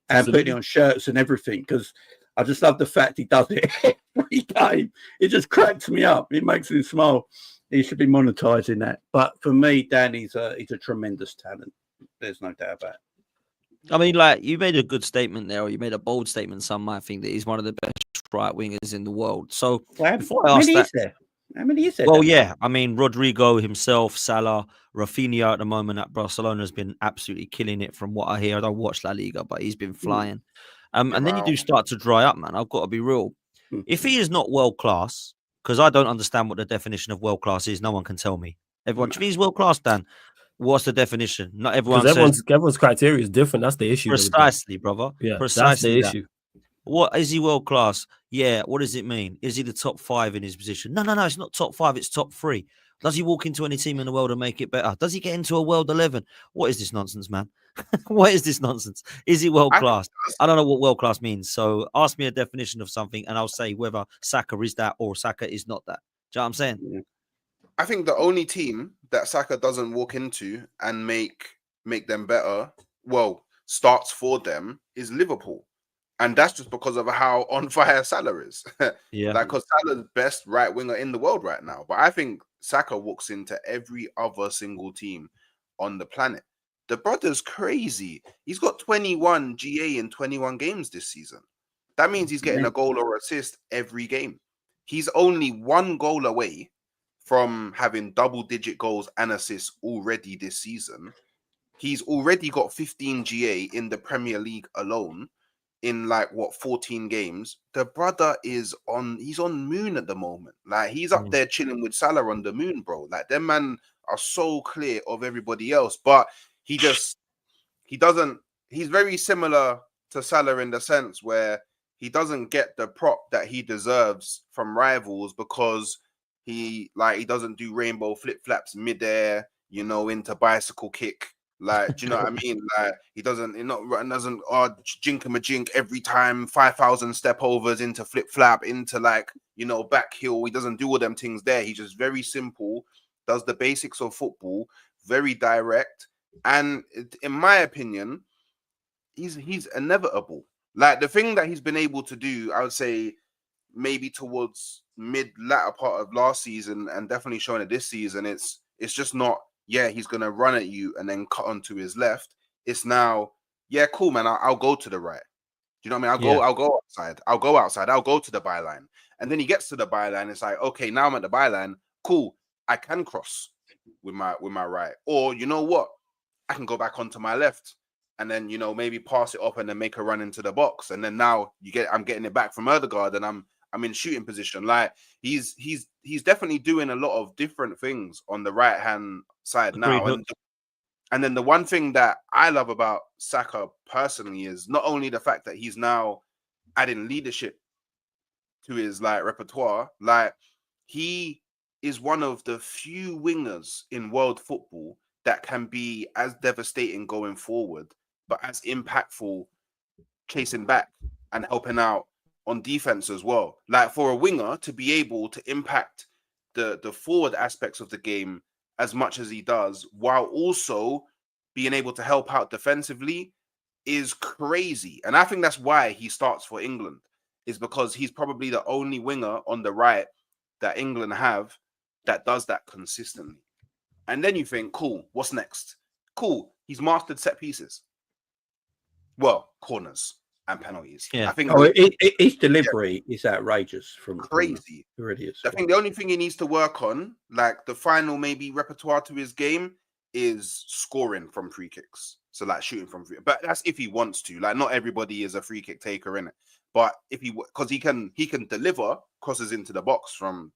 And putting it on shirts and everything, because I just love the fact he does it every game. It just cracks me up. It makes me smile. He should be monetising that. But for me, Dan, he's a tremendous talent. There's no doubt about it. I mean, like, you made a good statement there, or you made a bold statement. Some might think that he's one of the best right wingers in the world. So before I ask that, how many is there? Well, yeah. I mean, Rodrigo himself, Salah, Rafinha at the moment at Barcelona has been absolutely killing it from what I hear. I don't watch La Liga, but he's been flying. And then you do start to dry up, man. I've got to be real. If he is not world class, because I don't understand what the definition of world class is, no one can tell me. Everyone, do you mean he's world class, Dan? What's the definition? Not everyone. Everyone's criteria is different. That's the issue. Precisely, brother. Yeah, precisely. That's the issue. What is he world class? Yeah. What does it mean? Is he the top 5 in his position? No. It's not top 5. It's top 3. Does he walk into any team in the world and make it better? Does he get into a world 11? What is this nonsense, man? What is this nonsense? Is he world I think class? I don't know what world class means. So ask me a definition of something, and I'll say whether Saka is that or Saka is not that. Do you know what I'm saying? I think the only team that Saka doesn't walk into and make them better, well, starts for them is Liverpool. And that's just because of how on fire Salah is. Yeah. Like, because Salah's best right winger in the world right now. But I think Saka walks into every other single team on the planet. The brother's crazy. He's got 21 GA in 21 games this season. That means he's getting a goal or assist every game. He's only 1 goal away from having double-digit goals and assists already this season. He's already got 15 GA in the Premier League alone in 14 games. The brother he's on moon at the moment. Like, he's up there chilling with Salah on the moon, bro. Like, them man are so clear of everybody else, but he's very similar to Salah in the sense where he doesn't get the prop that he deserves from rivals because he doesn't do rainbow flip-flaps midair, into bicycle kick. Like, do you know what I mean? Like, he doesn't jink him a jink every time, 5,000 step overs into flip flap, into back heel. He doesn't do all them things there. He's just very simple, does the basics of football, very direct. And in my opinion, he's inevitable. Like, the thing that he's been able to do, I would say maybe towards latter part of last season and definitely showing it this season, it's just not, he's going to run at you and then cut onto his left. It's now, cool, man, I'll go to the right. Do you know what I mean? I'll go outside. I'll go outside. I'll go to the byline. And then he gets to the byline. It's like, okay, now I'm at the byline. Cool. I can cross with my right. Or, you know what? I can go back onto my left and then, maybe pass it up and then make a run into the box. And then now I'm getting it back from Ødegaard and I'm in shooting position. Like, he's definitely doing a lot of different things on the right hand side now. And then the one thing that I love about Saka personally is not only the fact that he's now adding leadership to his repertoire. Like, he is one of the few wingers in world football that can be as devastating going forward, but as impactful chasing back and helping out on defense as well. Like, for a winger to be able to impact the forward aspects of the game as much as he does, while also being able to help out defensively, is crazy. And I think that's why he starts for England, is because he's probably the only winger on the right that England have that does that consistently. And then you think, cool, what's next? Cool, he's mastered set pieces. Well, corners and penalties. Yeah. I think his delivery is outrageous from crazy. It really is. I think the only thing he needs to work on, the final maybe repertoire to his game, is scoring from free kicks. So shooting from free, but that's if he wants to. Not everybody is a free kick taker in it. But if because he can deliver crosses into the box from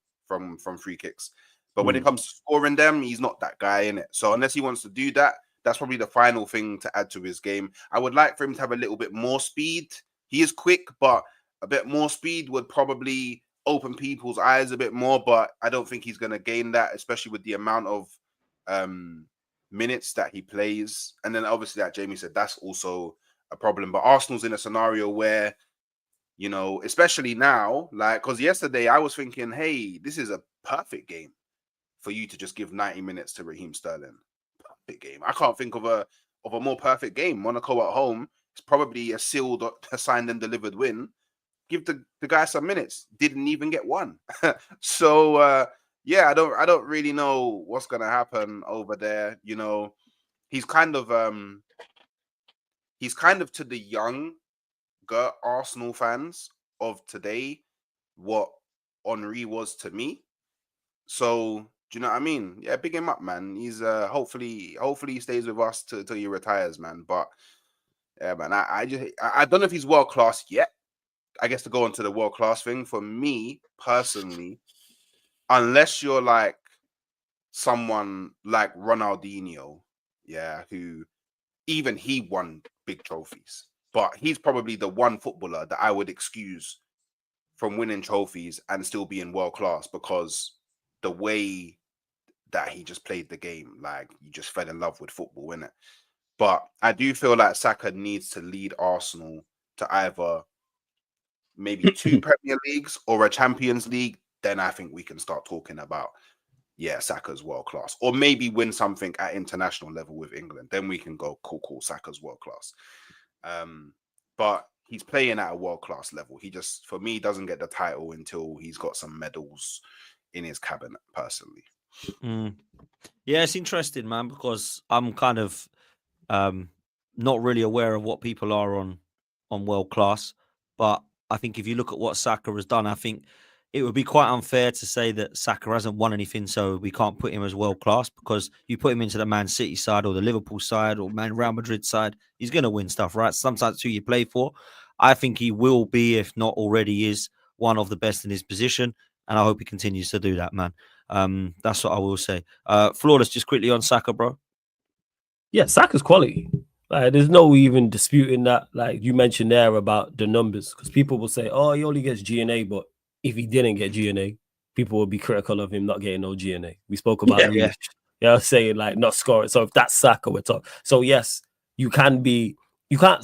free kicks. But when it comes to scoring them, he's not that guy in it. So unless he wants to do that, that's probably the final thing to add to his game. I would like for him to have a little bit more speed. He is quick, but a bit more speed would probably open people's eyes a bit more. But I don't think he's going to gain that, especially with the amount of minutes that he plays. And then obviously, like Jamie said, that's also a problem. But Arsenal's in a scenario where, especially now, because yesterday I was thinking, hey, this is a perfect game for you to just give 90 minutes to Raheem Sterling. Perfect game. I can't think of a more perfect game. Monaco at home, it's probably a sealed, signed and delivered win. Give the guy some minutes. Didn't even get one. So I don't really know what's gonna happen over there. He's kind of to the younger Arsenal fans of today what Henry was to me. So do you know what I mean? Yeah, big him up, man. He's hopefully he stays with us till he retires, man. But yeah, man, I don't know if he's world class yet. I guess to go into the world class thing, for me personally, unless you're someone like Ronaldinho, who even he won big trophies, but he's probably the one footballer that I would excuse from winning trophies and still being world class, because the way that he just played the game, like, you just fell in love with football, innit? But I do feel like Saka needs to lead Arsenal to either maybe 2 Premier Leagues or a Champions League. Then I think we can start talking about, yeah, Saka's world class, or maybe win something at international level with England. Then we can go, cool, Saka's world class. But he's playing at a world class level. He just, for me, doesn't get the title until he's got some medals in his cabinet, personally. Yeah, it's interesting, man, because I'm kind of not really aware of what people are on world class. But I think if you look at what Saka has done, I think it would be quite unfair to say that Saka hasn't won anything, so we can't put him as world class, because you put him into the Man City side or the Liverpool side or Real Madrid side, he's going to win stuff, right? Sometimes who you play for. I think he will be, if not already is, one of the best in his position, and I hope he continues to do that, man. That's what I will say. Flawless, just quickly on Saka, bro. Yeah, Saka's quality. Like, there's no even disputing that. Like you mentioned there about the numbers, because people will say, "Oh, he only gets G&A," but if he didn't get G&A, people would be critical of him not getting no G&A. We spoke about Yeah. saying like not scoring. So if that's Saka, we're talking. So yes, you can't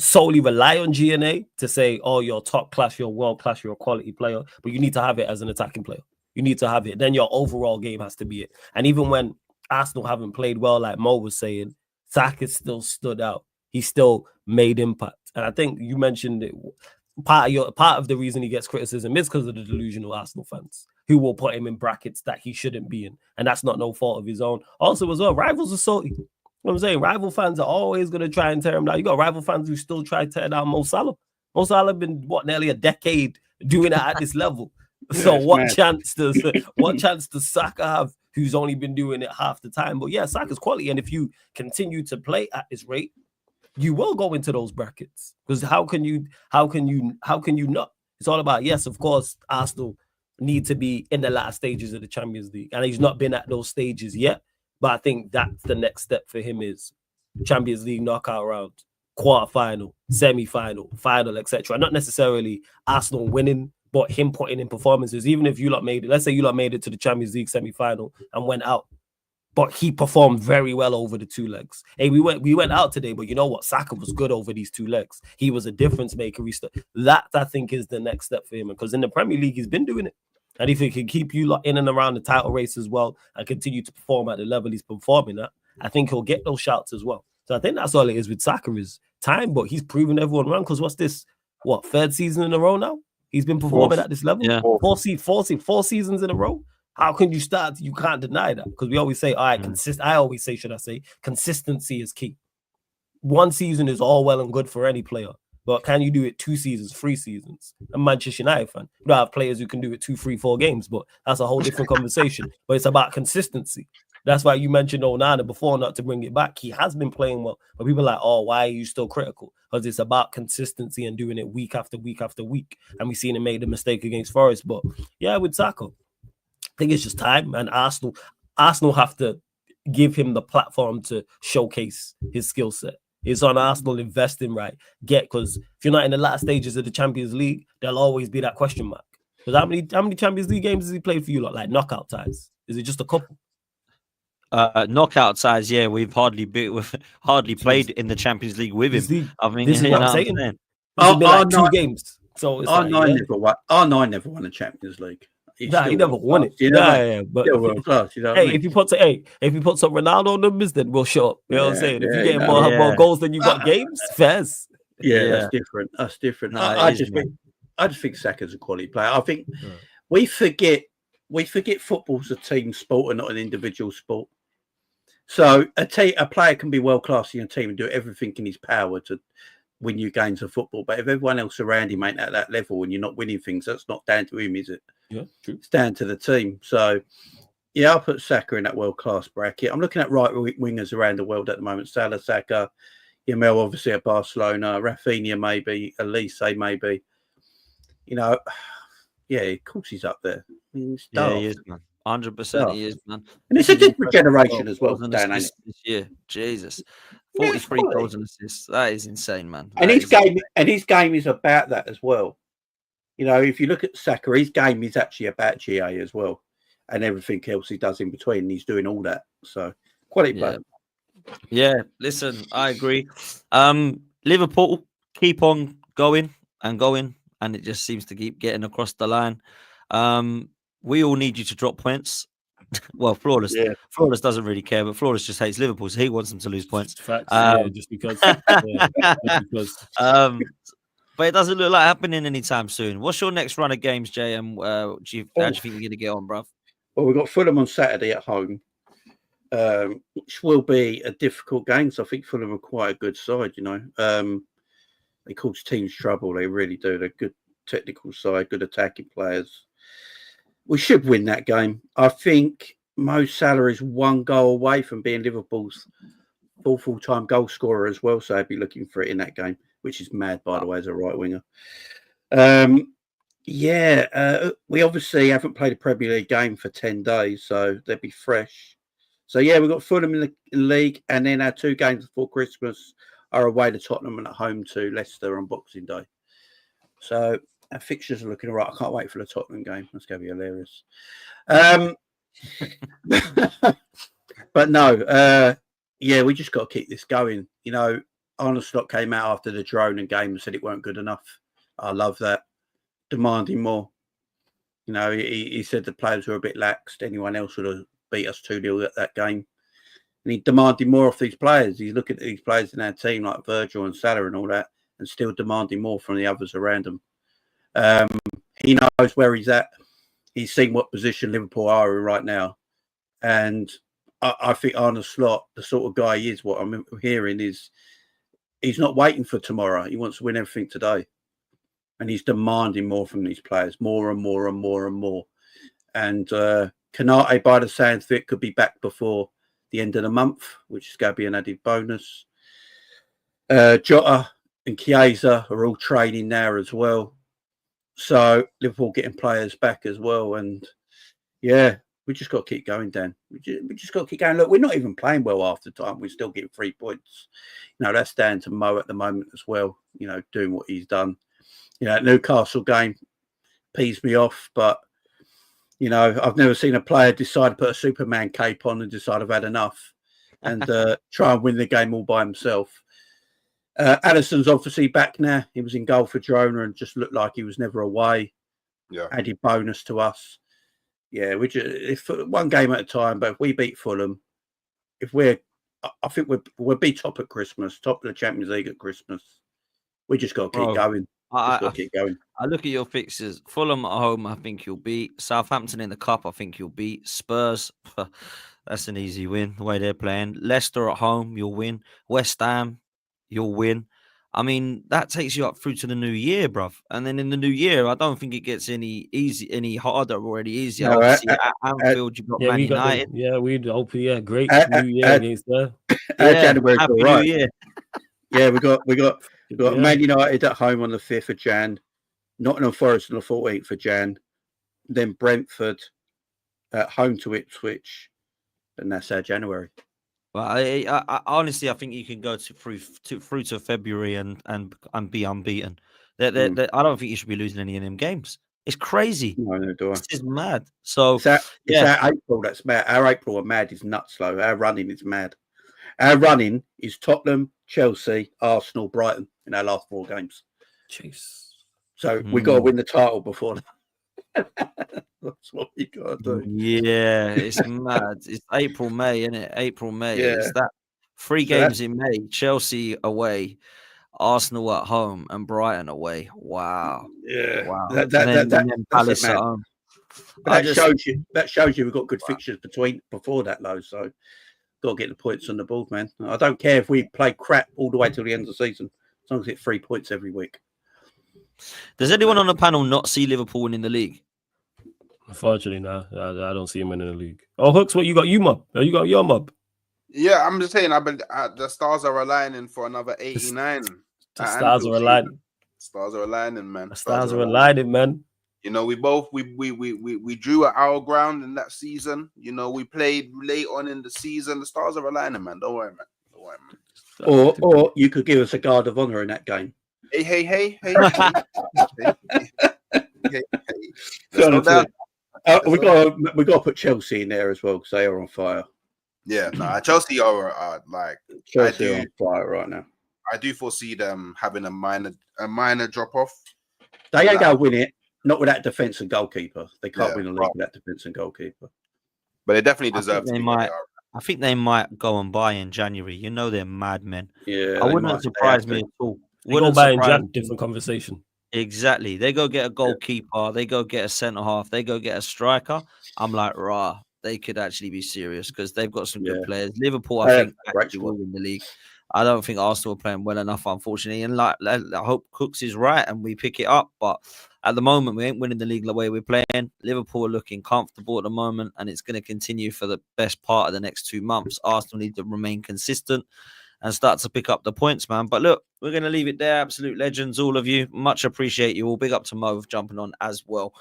solely rely on G&A to say, "Oh, you're top class, you're world class, you're a quality player," but you need to have it as an attacking player. You need to have it. Then your overall game has to be it. And even when Arsenal haven't played well, like Mo was saying, Saka still stood out. He still made impact. And I think you mentioned it. Part of the reason he gets criticism is because of the delusional Arsenal fans who will put him in brackets that he shouldn't be in. And that's not no fault of his own. Also, as well, rivals are salty. You know what I'm saying? Rival fans are always going to try and tear him down. You got rival fans who still try to tear down Mo Salah. Mo Salah been, nearly a decade doing it at this level. So what chance does Saka have, who's only been doing it half the time? But yeah, Saka's quality. And if you continue to play at this rate, you will go into those brackets, because how can you not? It's all about, yes, of course, Arsenal need to be in the latter stages of the Champions League, and he's not been at those stages yet. But I think that's the next step for him, is Champions League knockout round, quarterfinal, semi-final, final, etc. Not necessarily Arsenal winning, but him putting in performances. Even if you lot made it, let's say you lot made it to the Champions League semi-final and went out, but he performed very well over the 2 legs. Hey, we went out today, but you know what? Saka was good over these 2 legs. He was a difference maker. That, I think, is the next step for him. Because in the Premier League, he's been doing it. And if he can keep you in and around the title race as well and continue to perform at the level he's performing at, I think he'll get those shouts as well. So I think that's all it is with Saka, is time, but he's proven everyone wrong. Because what's this? 3rd season in a row now? He's been performing at this level? Yeah. 4 seasons in a row? How can you start? You can't deny that, because we always say, all right, I always say, consistency is key. 1 season is all well and good for any player, but can you do it 2 seasons, 3 seasons? I'm a Manchester United fan. You don't have players who can do it 2, 3, 4 games, but that's a whole different conversation. But it's about consistency. That's why you mentioned Onana before, not to bring it back. He has been playing well, but people are like, oh, why are you still critical? Because it's about consistency and doing it week after week after week. And we've seen him make the mistake against Forest. But yeah, with Saka, I think it's just time, and Arsenal have to give him the platform to showcase his skill set. It's on Arsenal investing right. Because if you're not in the last stages of the Champions League, there'll always be that question mark. Because how many Champions League games has he played for you? Like knockout ties? Is it just a couple? Knockout ties, yeah. We've hardly played in the Champions League with him. I mean, this is what I'm saying. It's been like 2 games. So it's R9 never won a Champions League. He never won it. But hey, if you put some Ronaldo numbers, then we'll show up. You know what I'm saying? If you get more goals than you got games, fairs. Yeah, that's different. No, I just think Saka's a quality player. I think we forget football's a team sport and not an individual sport. So a player can be world class in a team and do everything in his power to win you games of football. But if everyone else around him ain't at that level and you're not winning things, that's not down to him, is it? Yeah, true. It's down to the team. So, yeah, I'll put Saka in that world-class bracket. I'm looking at right wingers around the world at the moment. Salah, Saka, Yamal, obviously at Barcelona, Rafinha maybe, Elise maybe. You know, yeah, of course he's up there. I mean, yeah, he is, man. 100% he is, man. And it's a different generation as well, Dan, ain't it? Yeah, Jesus. 43 goals and assists. That is insane, man. And That his is game is about that as well. You know, if you look at Saka, his game is actually about GA as well, and everything else he does in between. He's doing all that. So quality player. Yeah, listen, I agree. Liverpool keep on going and going, and it just seems to keep getting across the line. We all need you to drop points. Well, Flawless. Yeah. Flawless doesn't really care, but Flawless just hates Liverpool, so he wants them to lose points. Facts, yeah, just because. Just because. But it doesn't look like happening anytime soon. What's your next run of games, JM? How do you think you're going to get on, bruv? Well, we've got Fulham on Saturday at home, which will be a difficult game. So I think Fulham are quite a good side, you know. They cause teams trouble. They really do. They're good technical side, good attacking players. We should win that game. I think Mo Salah is 1 goal away from being Liverpool's full-time goal scorer as well. So I'd be looking for it in that game, which is mad, by the way, as a right winger. We obviously haven't played a Premier League game for 10 days, so they'll be fresh. So, yeah, we've got Fulham in the league, and then our 2 games before Christmas are away to Tottenham and at home to Leicester on Boxing Day. So our fixtures are looking all right. I can't wait for the Tottenham game. That's going to be hilarious. But no, we just got to keep this going. You know, Arne Slot came out after the Drone game and said it weren't good enough. I love that. Demanding more. You know, he said the players were a bit laxed. Anyone else would have beat us 2-0 at that game. And he demanded more of these players. He's looking at these players in our team like Virgil and Salah and all that, and still demanding more from the others around him. He knows where he's at. He's seen what position Liverpool are in right now. And I think Arne Slot, the sort of guy he is, what I'm hearing is he's not waiting for tomorrow. He wants to win everything today. And he's demanding more from these players, more and more and more and more. And Kanate, by the sounds of it, could be back before the end of the month, which is going to be an added bonus. Jota and Chiesa are all training now as well. So Liverpool getting players back as well. And yeah, we just got to keep going, Dan. We just got to keep going. Look, we're not even playing well half the time. We're still getting 3 points. You know, that's down to Mo at the moment as well, you know, doing what he's done. You know, that Newcastle game pees me off, but, you know, I've never seen a player decide to put a Superman cape on and decide I've had enough and try and win the game all by himself. Addison's obviously back now. He was in goal for Girona and just looked like he was never away. Yeah. Added bonus to us. Yeah, if one game at a time, but if we beat Fulham, I think we'll be top at Christmas, top of the Champions League at Christmas. We just got to keep going. Keep going. I look at your fixtures. Fulham at home, I think you'll beat. Southampton in the cup, I think you'll beat. Spurs, that's an easy win, the way they're playing. Leicester at home, you'll win. West Ham, you'll win. I mean, that takes you up through to the new year, bruv. And then in the new year, I don't think it gets any harder or any easier. No, Obviously, at Anfield, you've got Man United. We'd hope, great new year against them. January's all right. New year. Yeah, we got Man United at home on the 5th of Jan, Nottingham Forest on the 14th of Jan, then Brentford at home to Ipswich, and that's our January. Well, I honestly, I think you can go through to February and be unbeaten. I don't think you should be losing any of them games. It's crazy. No, do I? This is mad. So it's our April that's mad. Our April are mad is nuts slow. Our running is mad. Our running is Tottenham, Chelsea, Arsenal, Brighton in our last 4 games. Jeez. So we got to win the title before that. That's what we got to do. Yeah, it's mad. It's April, May, isn't it? April, May. Yeah. It's that 3 games in May. Chelsea away, Arsenal at home, and Brighton away. Wow. Yeah. Wow. And then Palace at home. That shows you we've got good fixtures before that though. So got to get the points on the board, man. I don't care if we play crap all the way till the end of the season, as long as it's 3 points every week. Does anyone on the panel not see Liverpool winning the league? Unfortunately, no. I don't see him winning the league. Oh, Hooks, what you got? You mob? You got your mob? Yeah, I'm just saying. The stars are aligning for another 89. The stars are aligning. Stars are aligning, man. The stars are aligning, man. You know, we drew at our ground in that season. You know, we played late on in the season. The stars are aligning, man. Don't worry, man. Or you could give us a guard of honour in that game. Hey. Slow down. We got to put Chelsea in there as well because they are on fire. Yeah, no, Chelsea are like Chelsea are on fire right now. I do foresee them having a minor drop off. They ain't going to win it, not with that defence and goalkeeper. They can't win a league with that defence and goalkeeper. But they definitely deserve to be where they are. I think they might go and buy in January. You know they're madmen. Yeah, I wouldn't surprise me at all. They go buy in Jan, different conversation. Exactly. They go get a goalkeeper. They go get a centre half. They go get a striker. I'm like, rah, they could actually be serious because they've got some good players. Liverpool, I think, actually will win the league. I don't think Arsenal are playing well enough, unfortunately. And like, I hope Cooks is right and we pick it up. But at the moment, we ain't winning the league the way we're playing. Liverpool are looking comfortable at the moment, and it's going to continue for the best part of the next 2 months. Arsenal need to remain consistent and start to pick up the points, man. But look, we're going to leave it there. Absolute legends, all of you. Much appreciate you all. Big up to Mo for jumping on as well.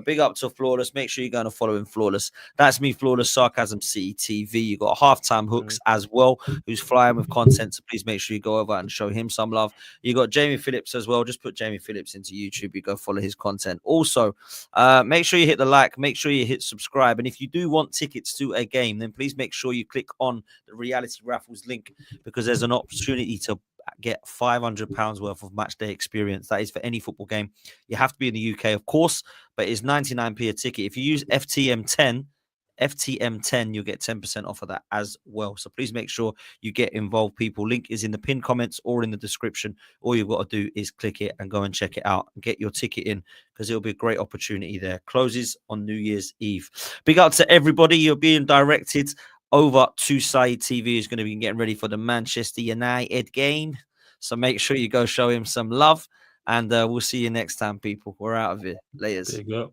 Big up to Flawless. Make sure you're going to follow him, Flawless. That's me, Flawless Sarcasm CTV. You got Halftime Hooks as well, who's flying with content. So please make sure you go over and show him some love. You got Jamie Phillips as well. Just put Jamie Phillips into YouTube. You go follow his content. Also, make sure you hit the like. Make sure you hit subscribe. And if you do want tickets to a game, then please make sure you click on the Reality Raffles link because there's an opportunity to get £500 worth of match day experience. That is for any football game. You have to be in the UK, of course, but it's 99p a ticket. If you use FTM10, you'll get 10% off of that as well. So please make sure you get involved, people. Link is in the pinned comments or in the description. All you've got to do is click it and go and check it out and get your ticket in because it'll be a great opportunity there. Closes on New Year's Eve. Big up to everybody. You're being directed over to Side TV, who's going to be getting ready for the Manchester United game. So make sure you go show him some love. And we'll see you next time, people. We're out of here. Laters. There you go.